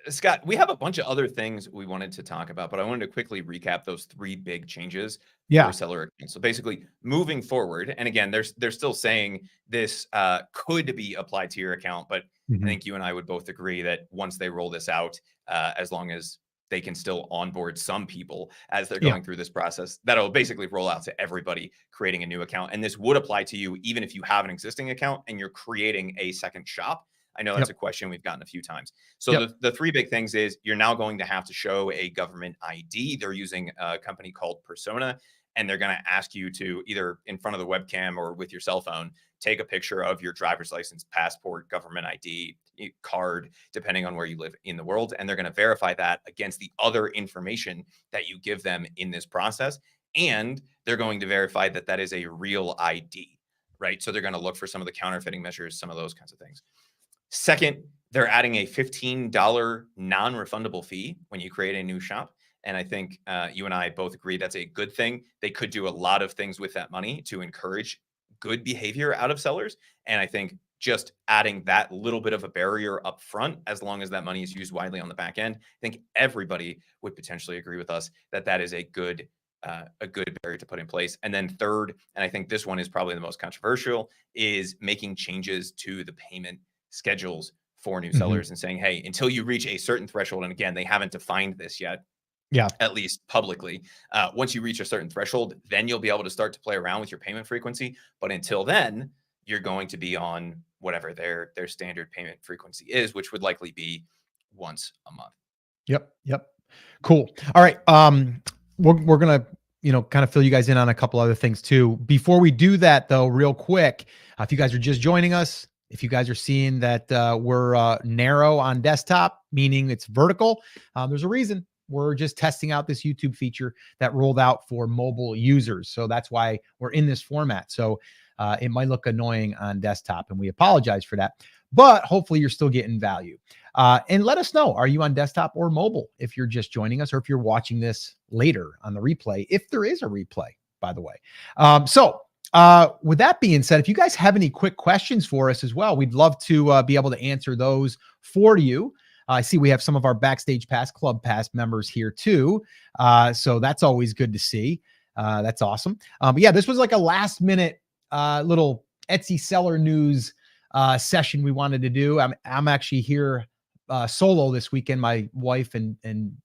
B: Scott, we have a bunch of other things we wanted to talk about, but I wanted to quickly recap those three big changes for
A: Yeah.
B: seller accounts. So basically, moving forward, and again, they're still saying this could be applied to your account, but I
A: Mhm.
B: think you and I would both agree that once they roll this out, as long as they can still onboard some people as they're
A: Yeah.
B: going through this process, that'll basically roll out to everybody creating a new account. And this would apply to you even if you have an existing account and you're creating a second shop. I know that's a
A: Yep.
B: question we've gotten a few times. So
A: Yep.
B: the three big things is you're now going to have to show a government ID. They're using a company called Persona, and they're going to ask you to either in front of the webcam or with your cell phone take a picture of your driver's license, passport, government ID, card, depending on where you live in the world, and they're going to verify that against the other information that you give them in this process, and they're going to verify that that is a real ID. Right. So they're going to look for some of the counterfeiting measures, some of those kinds of things. Second, they're adding a $15 non-refundable fee when you create a new shop. And I think you and I both agree that's a good thing. They could do a lot of things with that money to encourage good behavior out of sellers. And I think just adding that little bit of a barrier up front, as long as that money is used widely on the back end, I think everybody would potentially agree with us that that is a good barrier to put in place. And then third, and I think this one is probably the most controversial, is making changes to the payment schedules for new
A: Mhm.
B: sellers and saying, hey, until you reach a certain threshold, and again, they haven't defined this yet,
A: Yeah.
B: at least publicly. Once you reach a certain threshold, then you'll be able to start to play around with your payment frequency. But until then, you're going to be on whatever their standard payment frequency is, which would likely be once a month.
A: Yep. Yep. Cool. All right. We're gonna, kind of fill you guys in on a couple other things too. Before we do that, though, real quick, if you guys are just joining us, if you guys are seeing that we're narrow on desktop, meaning it's vertical, there's a reason. We're just testing out this YouTube feature that rolled out for mobile users, so that's why we're in this format. So it might look annoying on desktop, and we apologize for that. But hopefully, you're still getting value. And let us know, are you on desktop or mobile if you're just joining us or if you're watching this later on the replay, if there is a replay, by the way. With that being said, if you guys have any quick questions for us as well, we'd love to be able to answer those for you. I see we have some of our Backstage Pass Club Pass members here too. So that's always good to see. That's awesome. But yeah, this was like a last minute little Etsy seller news session we wanted to do. I'm actually here solo this weekend. My wife and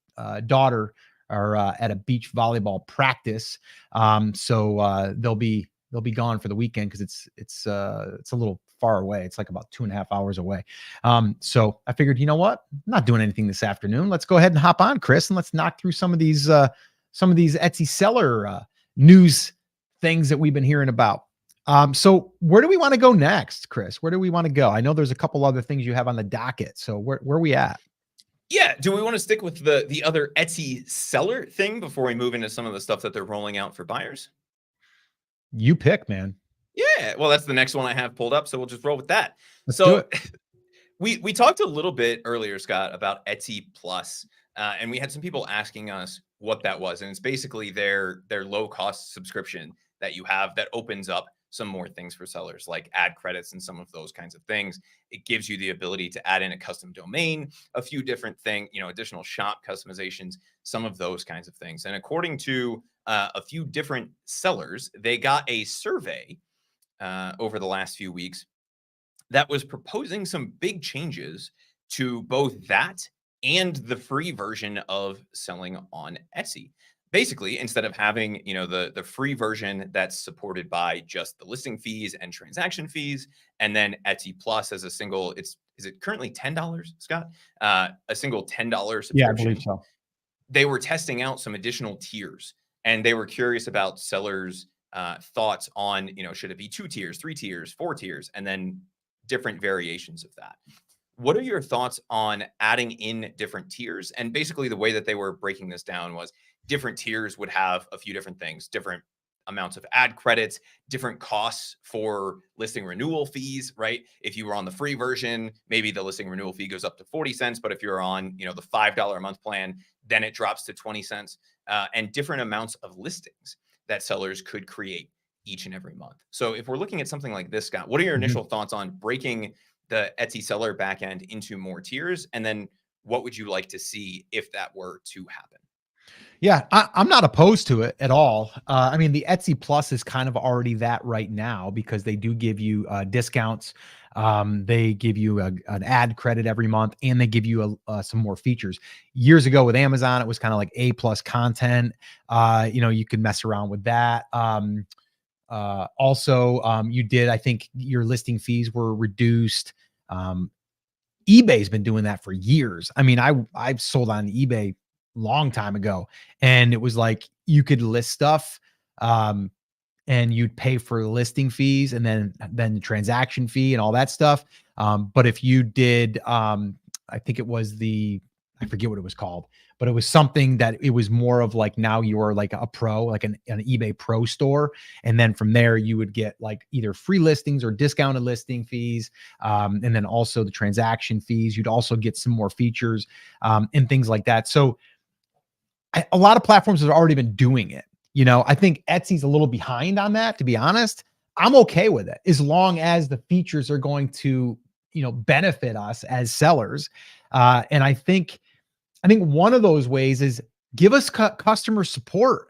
A: daughter are at a beach volleyball practice, so they'll be gone for the weekend because it's a little far away. It's like about 2.5 hours away. So I figured, you know what? I'm not doing anything this afternoon. Let's go ahead and hop on, Chris, and let's knock through some of these Etsy seller news things that we've been hearing about. So where do we want to go next, Chris? Where do we want to go? I know there's a couple other things you have on the docket. So where are we at?
B: Yeah. Do we want to stick with the other Etsy seller thing before we move into some of the stuff that they're rolling out for buyers?
A: You pick, man.
B: Yeah. Well, that's the next one I have pulled up, so we'll just roll with that.
A: Let's do
B: So
A: it.
B: we talked a little bit earlier, Scott, about Etsy Plus, and we had some people asking us what that was, and it's basically their low cost subscription that you have that opens up some more things for sellers, like ad credits and some of those kinds of things. It gives you the ability to add in a custom domain, a few different things, additional shop customizations, some of those kinds of things. And according to a few different sellers, they got a survey over the last few weeks that was proposing some big changes to both that and the free version of selling on Etsy. Basically, instead of having, the free version that's supported by just the listing fees and transaction fees, and then Etsy Plus as a single, is it currently $10, Scott? A single $10
A: Yeah, I believe
B: subscription
A: so.
B: they were testing out some additional tiers, and they were curious about sellers' thoughts on, should it be 2 tiers, 3 tiers, 4 tiers, and then different variations of that. What are your thoughts on adding in different tiers? And basically, the way that they were breaking this down was different tiers would have a few different things, different amounts of ad credits, different costs for listing renewal fees, right? If you were on the free version, maybe the listing renewal fee goes up to 40 cents, but if you're on, the $5 a month plan, then it drops to 20 cents, and different amounts of listings that sellers could create each and every month. So if we're looking at something like this, Scott, what are your
A: Mhm.
B: initial thoughts on breaking the Etsy seller backend into more tiers? And then what would you like to see if that were to happen?
A: Yeah, I'm not opposed to it at all. I mean, the Etsy Plus is kind of already that right now because they do give you discounts. They give you an ad credit every month, and they give you some more features. Years ago with Amazon, it was kind of like A plus content. You could mess around with that. Also, you did. I think your listing fees were reduced. Um, eBay's been doing that for years. I mean, I've sold on eBay long time ago, and it was like you could list stuff, um, and you'd pay for listing fees and then the transaction fee and all that stuff. But if you did, I think it was I forget what it was called, but it was something that it was more of like now you're like a pro, like an eBay pro store. And then from there, you would get like either free listings or discounted listing fees. And then also the transaction fees. You'd also get some more features and things like that. So a lot of platforms have already been doing it. I think Etsy's a little behind on that, to be honest. I'm okay with it as long as the features are going to, benefit us as sellers. And I think one of those ways is give us customer support.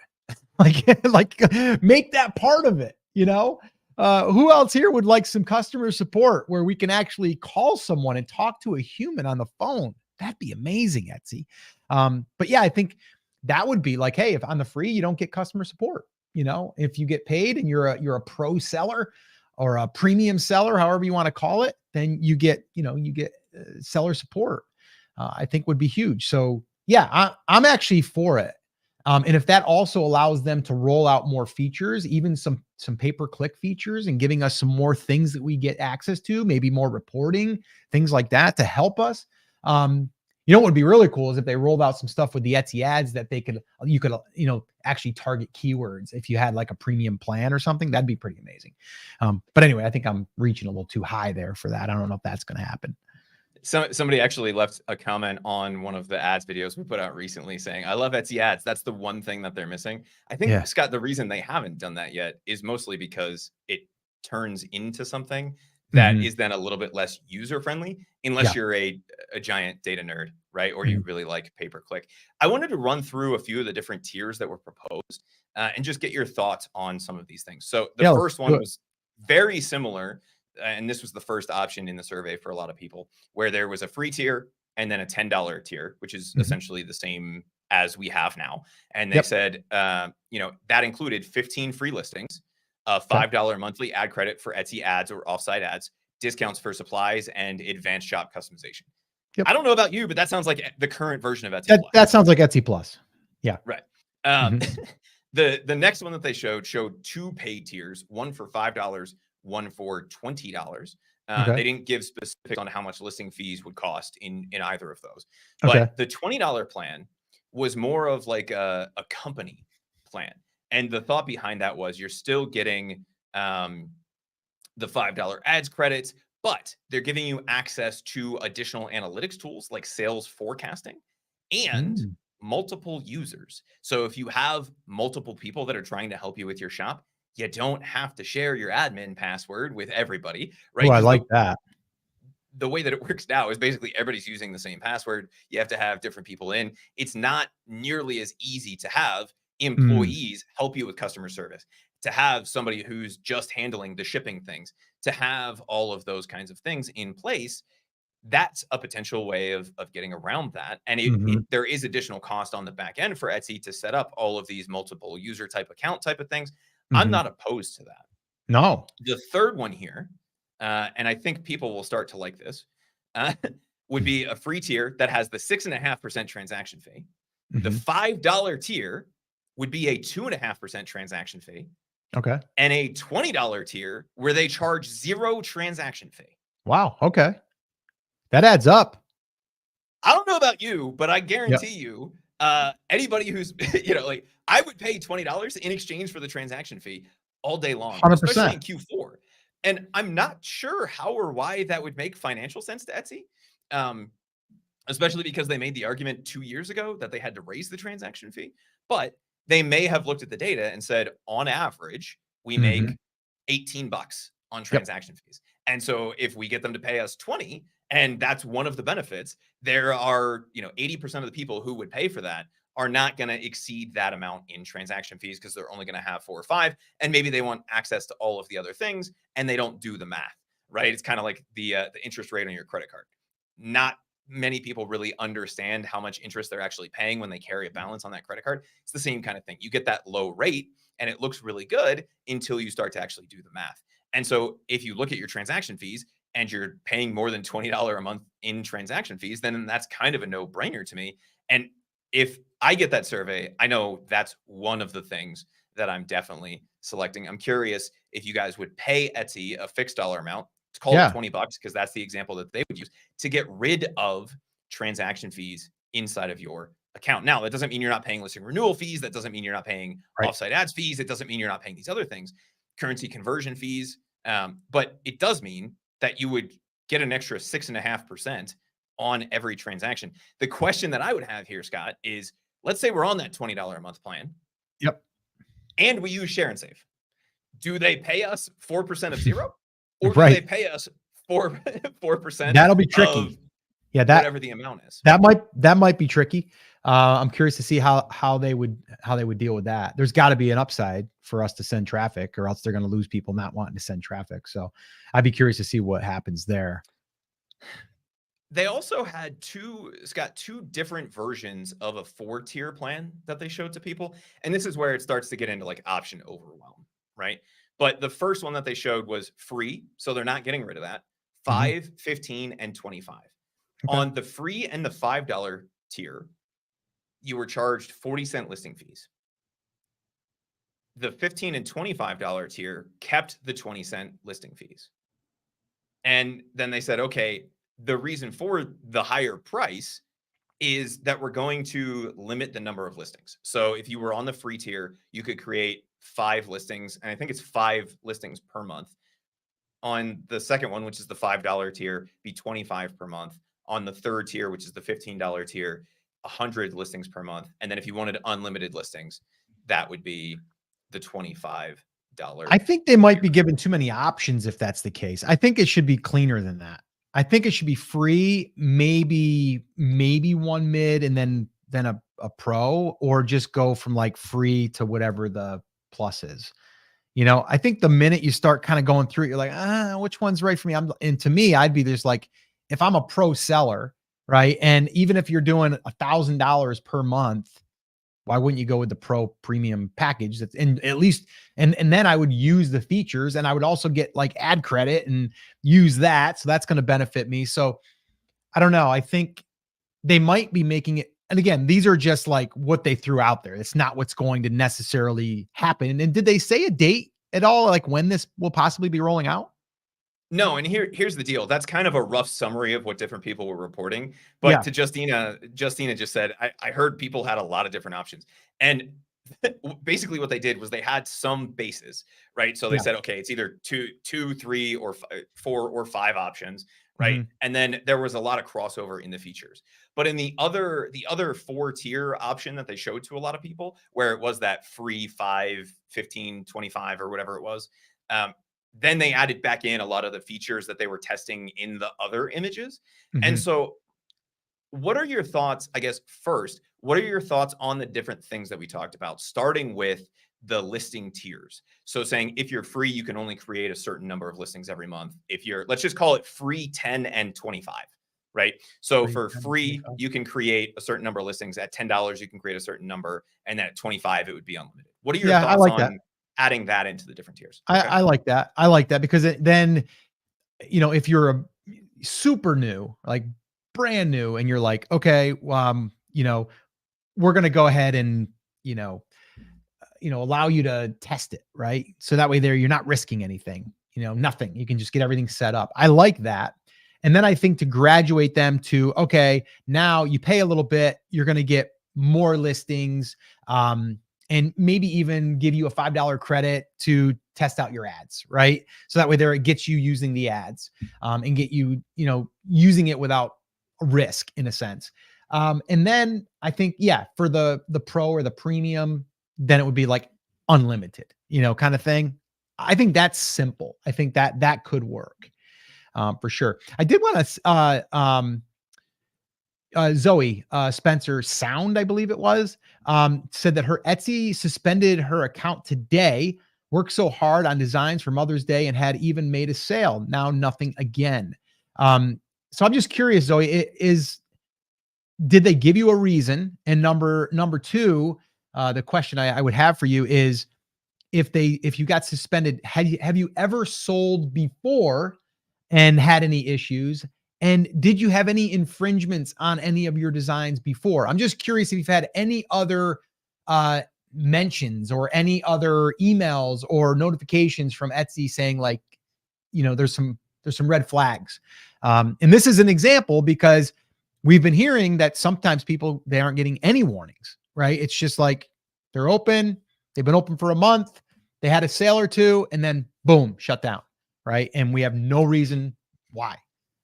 A: Like make that part of it, who else here would like some customer support where we can actually call someone and talk to a human on the phone? That'd be amazing, Etsy. But yeah, I think that would be like, hey, if on the free you don't get customer support, if you get paid and you're a pro seller or a premium seller, however you want to call it, then you get seller support. I think would be huge. So yeah, I'm actually for it. And if that also allows them to roll out more features, even some pay-per-click features, and giving us some more things that we get access to, maybe more reporting, things like that to help us. What would be really cool is if they rolled out some stuff with the Etsy ads that you could actually target keywords if you had like a premium plan or something. That'd be pretty amazing. But anyway, I think I'm reaching a little too high there for that. I don't know if that's going to happen.
B: Somebody actually left a comment on one of the ads videos we put out recently saying, I love Etsy ads. That's the one thing that they're missing. I think,
A: Yeah.
B: Scott, the reason they haven't done that yet is mostly because it turns into something that
A: Mhm.
B: is then a little bit less user friendly, unless
A: Yeah.
B: you're a giant data nerd, right? Or you
A: Mhm.
B: really like pay per click. I wanted to run through a few of the different tiers that were proposed and just get your thoughts on some of these things. So the
A: Yeah, let's
B: first
A: do
B: one
A: it.
B: was very similar. And this was the first option in the survey for a lot of people, where there was a free tier and then a $10 tier, which is
A: Mhm.
B: essentially the same as we have now. And they
A: Yep.
B: said, that included 15 free listings, a
A: Okay.
B: $5 monthly ad credit for Etsy ads or offsite ads, discounts for supplies, and advanced shop customization.
A: Yep.
B: I don't know about you, but that sounds like the current version of Etsy
A: That
B: Plus.
A: that sounds like Etsy Plus. Yeah.
B: Right. Um,
A: Mhm.
B: the next one that they showed two paid tiers, one for $5, one for $20.
A: Okay.
B: They didn't give specifics on how much listing fees would cost in either of those.
A: Okay.
B: But the $20 plan was more of like a company plan. And the thought behind that was you're still getting um, the $5 ads credits, but they're giving you access to additional analytics tools like sales forecasting and
A: Mm.
B: multiple users. So if you have multiple people that are trying to help you with your shop, you don't have to share your admin password with everybody,
A: Ooh,
B: right?
A: I
B: Because
A: like that.
B: the way that it works now is basically everybody's using the same password. You have to have different people in. It's not nearly as easy to have
A: Mm.
B: employees help you with customer service, to have somebody who's just handling the shipping things, to have all of those kinds of things in place. That's a potential way of getting around that. And
A: Mhm.
B: there is additional cost on the back end for Etsy to set up all of these multiple user type account type of things. I'm
A: Mhm.
B: not opposed to that.
A: No.
B: The third one here, and I think people will start to like this, uh, would be a free tier that has the 6.5% transaction fee. The
A: Mhm.
B: $5 tier would be a 2.5% transaction fee,
A: Okay.
B: and a $20 tier where they charge 0 transaction fee.
A: Wow. Okay. That adds up.
B: I don't know about you, but I
A: Yep.
B: guarantee you, anybody who's, like I would pay $20 in exchange for the transaction fee all day long, especially
A: 100%.
B: in Q4. And I'm not sure how or why that would make financial sense to Etsy. Um, Especially because they made the argument 2 years ago that they had to raise the transaction fee. But they may have looked at the data and said, on average, we
A: Mhm.
B: make 18 bucks on
A: Yep.
B: transaction fees. And so if we get them to pay us 20, and that's one of the benefits, there are, 80% of the people who would pay for that are not going to exceed that amount in transaction fees because they're only going to have 4 or 5, and maybe they want access to all of the other things and they don't do the math, right? It's kind of like the interest rate on your credit card. Not many people really understand how much interest they're actually paying when they carry a balance on that credit card. It's the same kind of thing. You get that low rate and it looks really good until you start to actually do the math. And so if you look at your transaction fees and you're paying more than $20 a month in transaction fees, then that's kind of a no-brainer to me. And if I get that survey, I know that's one of the things that I'm definitely selecting. I'm curious if you guys would pay Etsy a fixed dollar amount. Let's call it
A: Yeah.
B: 20 bucks because that's the example that they would use to get rid of transaction fees inside of your account. Now, that doesn't mean you're not paying listing renewal fees. That doesn't mean you're not paying
A: Right.
B: offsite ads fees. It doesn't mean you're not paying these other things, currency conversion fees. But it does mean that you would get an extra 6.5% on every transaction. The question that I would have here, Scott, is let's say we're on that $20 a month plan
A: Yep.
B: and we use Share and Save. Do they pay us 4% of zero? Or do they
A: Right.
B: pay us 4%
A: That'll be
B: of
A: tricky. Yeah,
B: whatever the amount is?
A: that might be tricky. I'm curious to see how they would deal with that. There's got to be an upside for us to send traffic, or else they're going to lose people not wanting to send traffic. So I'd be curious to see what happens there.
B: They also had two different versions of a 4-tier plan that they showed to people. And this is where it starts to get into like option overwhelm, right? But the first one that they showed was free. So they're not getting rid of that.
A: Mhm.
B: 5, 15, and 25.
A: Okay.
B: On the free and the $5 tier, you were charged 40-cent listing fees. The 15 and $25 tier kept the 20-cent listing fees. And then they said, okay, the reason for the higher price is that we're going to limit the number of listings. So if you were on the free tier, you could create 5 listings, and I think it's 5 listings per month. On the second one, which is the $5 tier, be 25 per month. On the third tier, which is the $15 tier, 100 listings per month. And then if you wanted unlimited listings, that would be the $25
A: I think they might
B: tier.
A: be given too many options if that's the case. I think it should be cleaner than that. I think it should be free, maybe one mid and then a pro, or just go from like free to whatever the plus is. I think the minute you start kind of going through it, you're like, which one's right for me? And to me, I'd be just like, if I'm a pro seller, right? And even if you're doing $1,000 per month, why wouldn't you go with the pro premium package? That's and at least and then I would use the features, and I would also get like ad credit and use that. So that's going to benefit me. So I don't know. I think they might be making it. And again, these are just like what they threw out there. It's not what's going to necessarily happen. And did they say a date at all, like when this will possibly be rolling out?
B: No, and here's the deal. That's kind of a rough summary of what different people were reporting. But
A: Yeah.
B: to Justina just said, I heard people had a lot of different options. And basically what they did was they had some bases, right? So they
A: Yeah.
B: said, okay, it's either two, 3, or 4 or 5 options, right?
A: Mhm.
B: And then there was a lot of crossover in the features. But in the other 4-tier option that they showed to a lot of people, where it was that free 5, 15, 25, or whatever it was, um, then they added back in a lot of the features that they were testing in the other images. And
A: Mhm.
B: so what are your thoughts, I guess, first, what are your thoughts on the different things that we talked about, starting with the listing tiers? So saying if you're free, you can only create a certain number of listings every month. If you're, let's just call it free 10 and 25, right? So
A: 3,
B: for
A: 10,
B: free,
A: 25.
B: you can create a certain number of listings. At $10, you can create a certain number. And then at 25, it would be unlimited. What are your
A: Yeah, I
B: thoughts
A: like that.
B: on adding that into the different tiers?
A: I,
B: Okay.
A: I like that. I like that because then, if you're a super new, like brand new, and you're like, okay, we're going to go ahead and, you know, allow you to test it, right? So that way there, you're not risking anything, nothing. You can just get everything set up. I like that. And then I think to graduate them to, okay, now you pay a little bit, you're going to get more listings, and maybe even give you a $5 credit to test out your ads, right? So that way there, it gets you using the ads, and get you, using it without risk in a sense. And then I think, yeah, for the pro or the premium, then it would be like unlimited, kind of thing. I think that's simple. I think that could work, for sure. I did want to, Zoe Spencer Sound, I believe it was, said that her Etsy suspended her account today. Worked so hard on designs for Mother's Day and had even made a sale. Now nothing again. So I'm just curious, Zoe, did they give you a reason? And number two, the question I would have for you is, if you got suspended, have you ever sold before and had any issues? And did you have any infringements on any of your designs before? I'm just curious if you've had any other mentions or any other emails or notifications from Etsy saying like, there's some red flags. And this is an example because we've been hearing that sometimes people, they aren't getting any warnings, right? It's just like they're open, they've been open for a month, they had a sale or two, and then boom, shut down, right? And we have no reason why.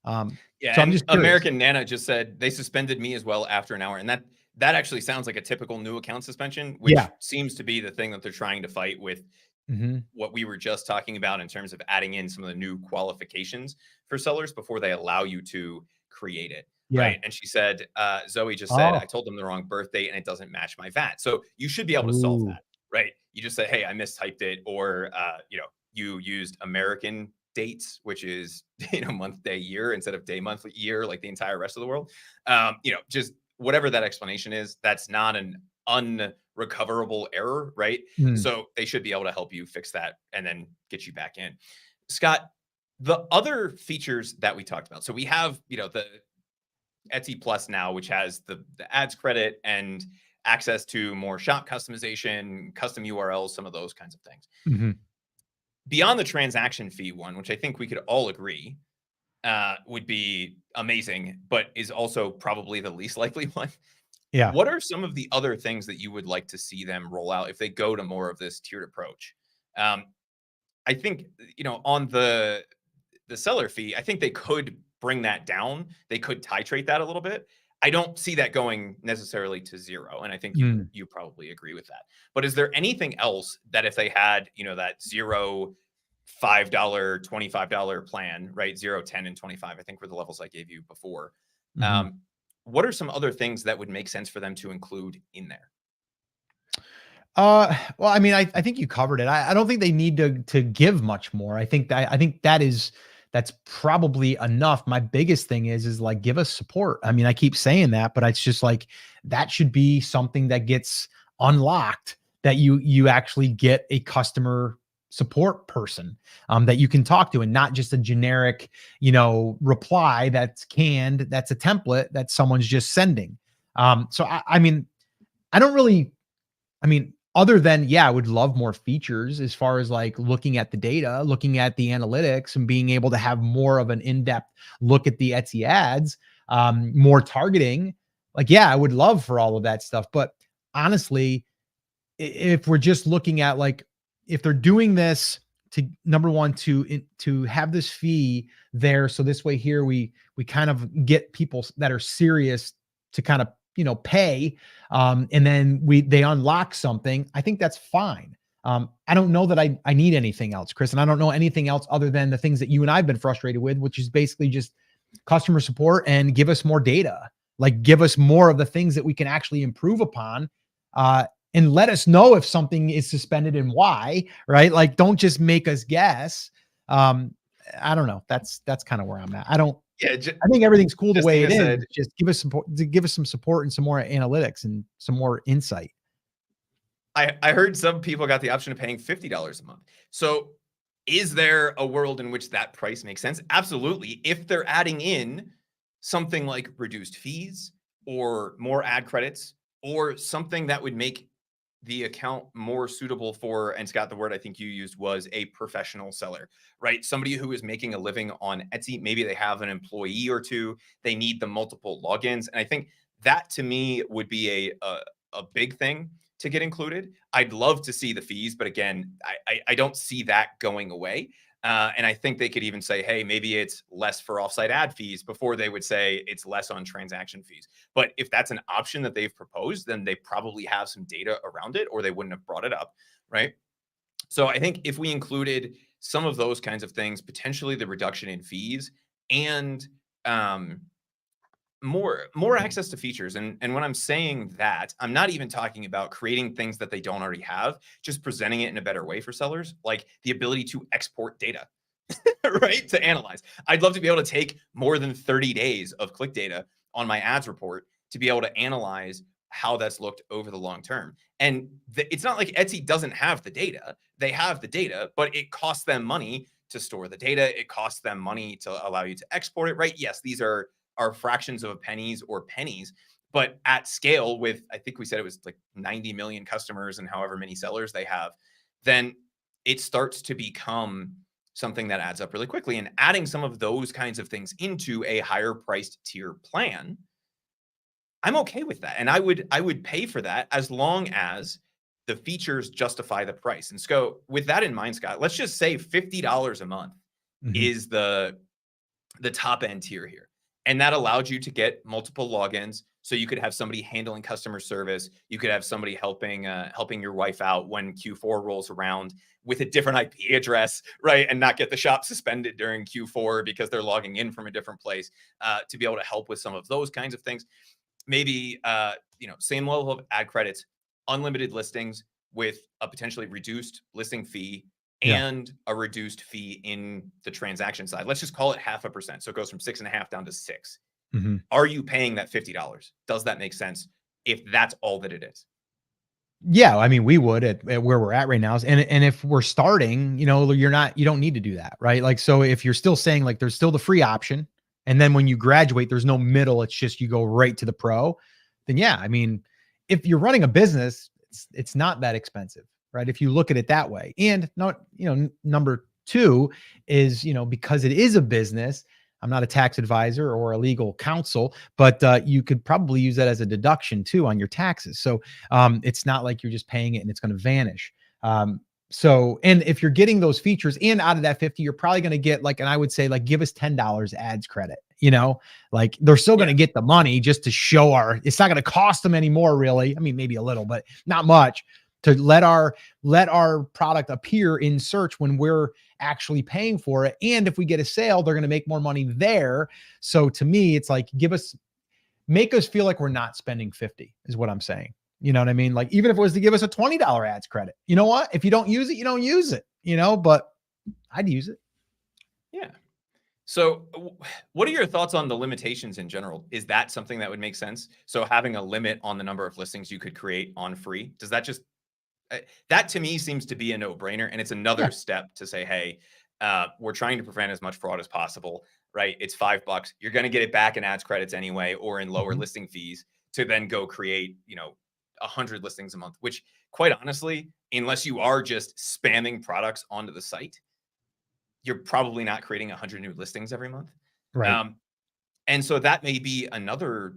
B: Yeah,
A: So I'm
B: and
A: just curious.
B: American Nana just said they suspended me as well after an hour, and that actually sounds like a typical new account suspension, which
A: Yeah.
B: seems to be the thing that they're trying to fight with
A: Mm-hmm.
B: what we were just talking about in terms of adding in some of the new qualifications for sellers before they allow you to create it.
A: Yeah.
B: Right. And she said, Zoe just said, I
A: Oh.
B: told them the wrong birthday and it doesn't match my VAT. So you should be able to solve
A: Ooh.
B: that. Right. You just say, hey, I mistyped it. Or, you used American dates, which is, month, day, year instead of day, month, year, like the entire rest of the world. Just whatever that explanation is, that's not an unrecoverable error. Right.
A: Mm.
B: So they should be able to help you fix that and then get you back in. Scott, the other features that we talked about. So we have, the Etsy Plus now, which has the ads credit and access to more shop customization, custom URLs, some of those kinds of things.
A: Mm-hmm.
B: Beyond the transaction fee one, which I think we could all agree would be amazing, but is also probably the least likely one.
A: Yeah.
B: What are some of the other things that you would like to see them roll out if they go to more of this tiered approach? I think, on the seller fee, I think they could bring that down. They could titrate that a little bit. I don't see that going necessarily to zero, and I think
A: Mm.
B: you probably agree with that. But is there anything else that if they had, that zero, $5, $25 plan, right? 0, 10, and 25, I think were the levels I gave you before.
A: Mm-hmm.
B: What are some other things that would make sense for them to include in there?
A: Well, I mean, I think you covered it. I don't think they need to give much more. I think that's probably enough. My biggest thing is like give us support. I mean, I keep saying that, but it's just like that should be something that gets unlocked, that you actually get a customer support person that you can talk to, and not just a generic, reply that's canned, that's a template that someone's just sending. So I mean, I don't really, I mean, other than, yeah, I would love more features as far as like looking at the data, looking at the analytics, and being able to have more of an in-depth look at the Etsy ads, more targeting. Like, yeah, I would love for all of that stuff. But honestly, if we're just looking at like, if they're doing this to, number one, to have this fee there, so this way here we kind of get people that are serious to kind of pay, and then they unlock something, I think that's fine. I don't know that I need anything else, Chris, and I don't know anything else other than the things that you and I've been frustrated with, which is basically just customer support and give us more data, like give us more of the things that we can actually improve upon, and let us know if something is suspended and why, right? Like, don't just make us guess. I don't know. That's kind of where I'm at.
B: Yeah,
A: I think everything's cool the way
B: Justina
A: it is.
B: said,
A: Just give us some support and some more analytics and some more insight.
B: I heard some people got the option of paying $50 a month. So is there a world in which that price makes sense? Absolutely. If they're adding in something like reduced fees or more ad credits or something that would make the account more suitable for, and Scott, the word I think you used was a professional seller, right? Somebody who is making a living on Etsy. Maybe they have an employee or two. They need the multiple logins. And I think that to me would be a big thing to get included. I'd love to see the fees, but again, I don't see that going away. And I think they could even say, hey, maybe it's less for offsite ad fees before they would say it's less on transaction fees. But if that's an option that they've proposed, then they probably have some data around it, or they wouldn't have brought it up, right? So I think if we included some of those kinds of things, potentially the reduction in fees and more access to features. And when I'm saying that, I'm not even talking about creating things that they don't already have, just presenting it in a better way for sellers, like the ability to export data, right? To analyze. I'd love to be able to take more than 30 days of click data on my ads report to be able to analyze how that's looked over the long term. And it's not like Etsy doesn't have the data. They have the data, but it costs them money to store the data. It costs them money to allow you to export it, right? Yes, these are fractions of pennies or pennies, but at scale with, I think we said it was like 90 million customers and however many sellers they have, then it starts to become something that adds up really quickly. And adding some of those kinds of things into a higher priced tier plan, I'm okay with that. And I would pay for that as long as the features justify the price. And so with that in mind, Scott, let's just say $50 a month
A: Mhm.
B: is the top end tier here. And that allowed you to get multiple logins. So you could have somebody handling customer service. You could have somebody helping your wife out when Q4 rolls around with a different IP address, right? And not get the shop suspended during Q4 because they're logging in from a different place, to be able to help with some of those kinds of things. Maybe same level of ad credits, unlimited listings with a potentially reduced listing fee
A: Yeah.
B: and a reduced fee in the transaction side. Let's just call it 0.5%. So it goes from 6.5 down to 6.
A: Mhm.
B: Are you paying that $50? Does that make sense if that's all that it is?
A: Yeah, I mean, we would at where we're at right now. And if we're starting, you don't need to do that, right? Like, so if you're still saying like there's still the free option, and then when you graduate, there's no middle, it's just you go right to the pro, then yeah, I mean, if you're running a business, it's not that expensive, right? If you look at it that way. And not, number two is, because it is a business, I'm not a tax advisor or a legal counsel, but you could probably use that as a deduction too on your taxes. So it's not like you're just paying it and it's going to vanish. And if you're getting those features and out of that 50, you're probably going to get like, and I would say like, give us $10 ads credit, like they're still going
B: Yeah.
A: to get the money just to show it's not going to cost them anymore, really. I mean, maybe a little, but not much to let our product appear in search when we're actually paying for it. And if we get a sale, they're going to make more money there. So to me, it's like, make us feel like we're not spending 50 is what I'm saying. You know what I mean? Like, even if it was to give us a $20 ads credit, you know what? If you don't use it, you don't use it, but I'd use it.
B: Yeah. So what are your thoughts on the limitations in general? Is that something that would make sense? So having a limit on the number of listings you could create on free, does that just that to me seems to be a no-brainer, and it's another
A: Yeah.
B: step to say, hey, we're trying to prevent as much fraud as possible, right? It's $5. You're going to get it back in ads credits anyway, or in lower
A: Mhm.
B: listing fees to then go create, 100 listings a month, which quite honestly, unless you are just spamming products onto the site, you're probably not creating 100 new listings every month.
A: Right.
B: Um, and so that may be another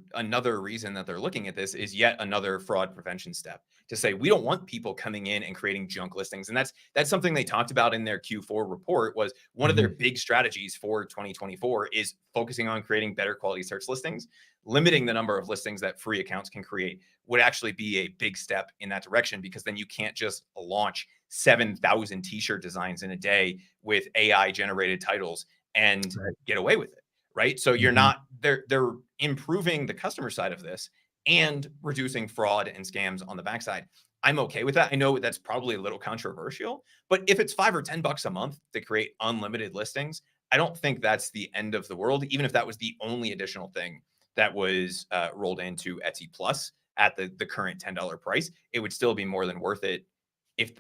B: reason that they're looking at this is yet another fraud prevention step to say we don't want people coming in and creating junk listings. And that's something they talked about in their Q4 report was one of their
A: Mhm.
B: big strategies for 2024 is focusing on creating better quality search listings. Limiting the number of listings that free accounts can create would actually be a big step in that direction, because then you can't just launch 7,000 t-shirt designs in a day with AI generated titles and
A: Right.
B: get away with it. Right. So you're
A: Mhm.
B: not, they're improving the customer side of this and reducing fraud and scams on the backside. I'm okay with that. I know that's probably a little controversial, but if it's $5 or $10 a month to create unlimited listings, I don't think that's the end of the world. Even if that was the only additional thing that was rolled into Etsy Plus at the current $10 price, it would still be more than worth it if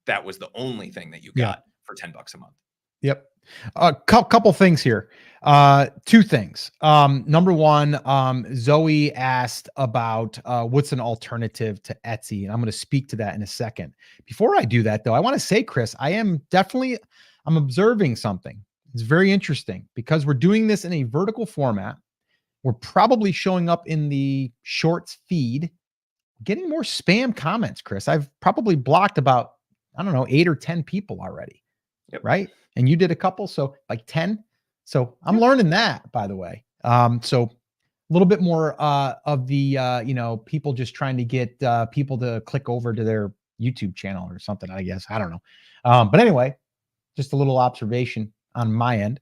B: that was the only thing that you
A: Yeah.
B: got for $10 a month.
A: Yep. A couple things here. Two things. Number one, Zoe asked about what's an alternative to Etsy, and I'm going to speak to that in a second. Before I do that, though, I want to say, Chris, I'm observing something. It's very interesting because we're doing this in a vertical format. We're probably showing up in the shorts feed, getting more spam comments, Chris. I've probably blocked about, I don't know, 8 or 10 people already.
B: Yep.
A: Right. And you did a couple, so like 10. So I'm learning that, by the way. So a little bit more of the people just trying to get people to click over to their YouTube channel or something, I guess. I don't know. But anyway, just a little observation on my end.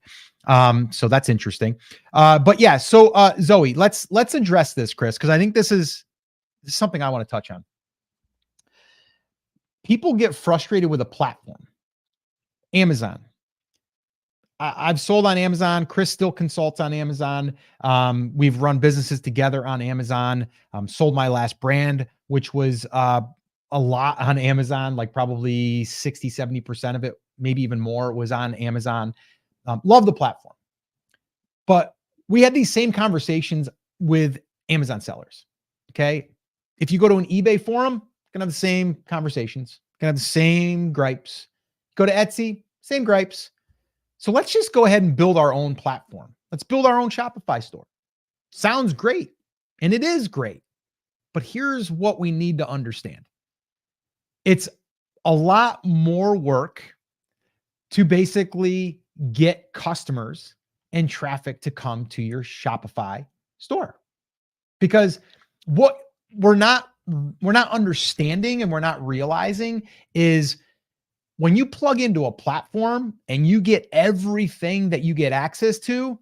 A: So that's interesting. But yeah, so Zoe, let's address this, Chris, because I think this is something I want to touch on. People get frustrated with a platform. Amazon. I've sold on Amazon. Chris still consults on Amazon. We've run businesses together on Amazon. Sold my last brand, which was a lot on Amazon, like probably 60, 70% of it, maybe even more, was on Amazon. Love the platform. But we had these same conversations with Amazon sellers. Okay. If you go to an eBay forum, gonna have the same conversations, gonna have the same gripes. Go to Etsy, same gripes. So let's just go ahead and build our own platform. Let's build our own Shopify store. Sounds great. And it is great. But here's what we need to understand. It's a lot more work to basically get customers and traffic to come to your Shopify store. Because what we're not understanding and we're not realizing is when you plug into a platform and you get everything that you get access to,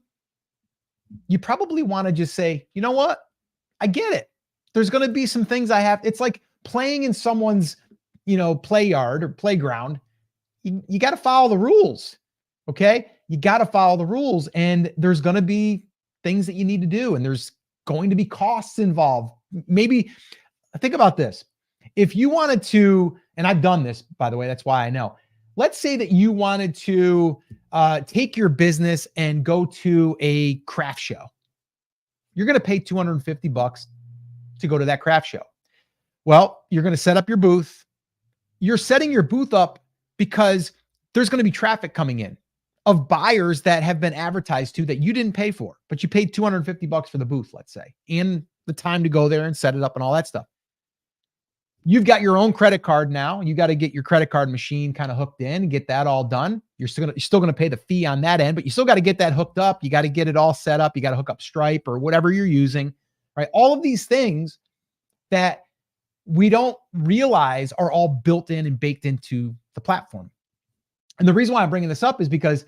A: you probably want to just say, you know what? I get it. There's going to be some things I have. It's like playing in someone's, play yard or playground. You got to follow the rules. Okay. You got to follow the rules, and there's going to be things that you need to do, and there's going to be costs involved. Maybe think about this. If you wanted to, and I've done this, by the way, that's why I know. Let's say that you wanted to take your business and go to a craft show. You're going to pay $250 to go to that craft show. Well, you're going to set up your booth. You're setting your booth up because there's going to be traffic coming in of buyers that have been advertised to that you didn't pay for, but you paid $250 for the booth, let's say, and the time to go there and set it up and all that stuff. You've got your own credit card now. You got to get your credit card machine kind of hooked in and get that all done. You're still going to pay the fee on that end, but you still got to get that hooked up. You got to get it all set up. You got to hook up Stripe or whatever you're using, right? All of these things that we don't realize are all built in and baked into the platform. And the reason why I'm bringing this up is because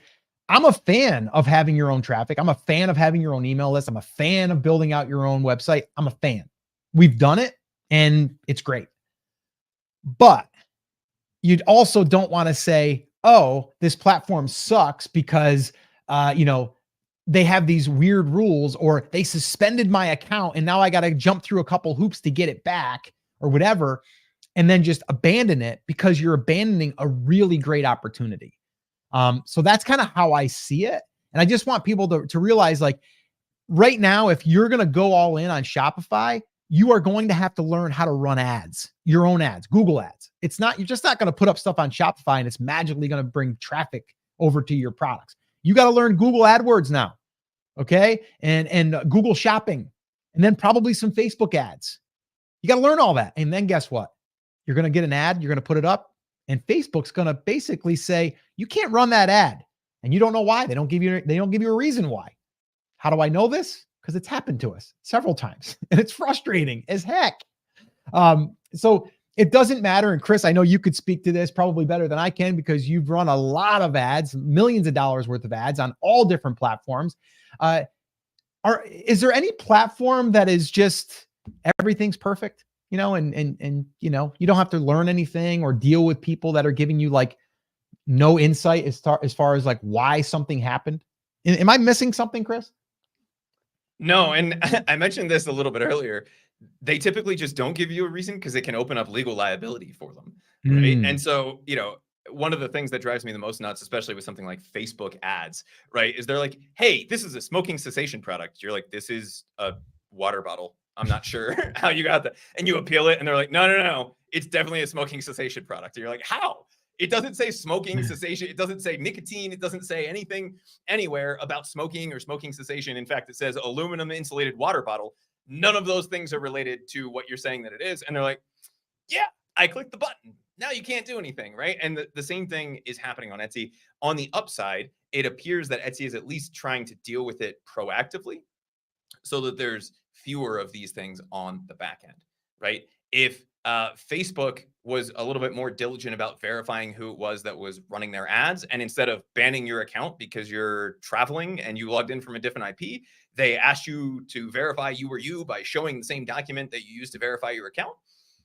A: I'm a fan of having your own traffic. I'm a fan of having your own email list. I'm a fan of building out your own website. I'm a fan. We've done it and it's great. But you also don't want to say, oh, this platform sucks because, they have these weird rules, or they suspended my account and now I got to jump through a couple hoops to get it back or whatever, and then just abandon it because you're abandoning a really great opportunity. So that's kind of how I see it. And I just want people to realize, like, right now, if you're going to go all in on Shopify, you are going to have to learn how to run ads, your own ads, Google ads. You're just not going to put up stuff on Shopify and it's magically going to bring traffic over to your products. You got to learn Google AdWords now. Okay. And Google Shopping, and then probably some Facebook ads. You got to learn all that. And then guess what? You're going to get an ad. You're going to put it up, and Facebook's going to basically say, you can't run that ad. And you don't know why. They don't give you a reason why. How do I know this? Because it's happened to us several times and it's frustrating as heck. So it doesn't matter. And Chris, I know you could speak to this probably better than I can because you've run a lot of ads, millions of dollars worth of ads on all different platforms. Is there any platform that is just everything's perfect, and you don't have to learn anything or deal with people that are giving you like no insight as far as like why something happened? Am I missing something, Chris?
B: No, and I mentioned this a little bit earlier. They typically just don't give you a reason because it can open up legal liability for them, right? And so, one of the things that drives me the most nuts, especially with something like Facebook ads, right, is they're like, hey, this is a smoking cessation product. You're like, this is a water bottle. I'm not sure how you got that. And you appeal it and they're like, no, no, no, it's definitely a smoking cessation product. And you're like, how? It doesn't say smoking cessation. It doesn't say nicotine. It doesn't say anything anywhere about smoking or smoking cessation. In fact, it says aluminum insulated water bottle. None of those things are related to what you're saying that it is. And they're like, yeah, I clicked the button. Now you can't do anything, right? And the same thing is happening on Etsy. On the upside, it appears that Etsy is at least trying to deal with it proactively so that there's fewer of these things on the back end, right? If Facebook was a little bit more diligent about verifying who it was that was running their ads, and instead of banning your account because you're traveling and you logged in from a different IP, they asked you to verify you were you by showing the same document that you used to verify your account,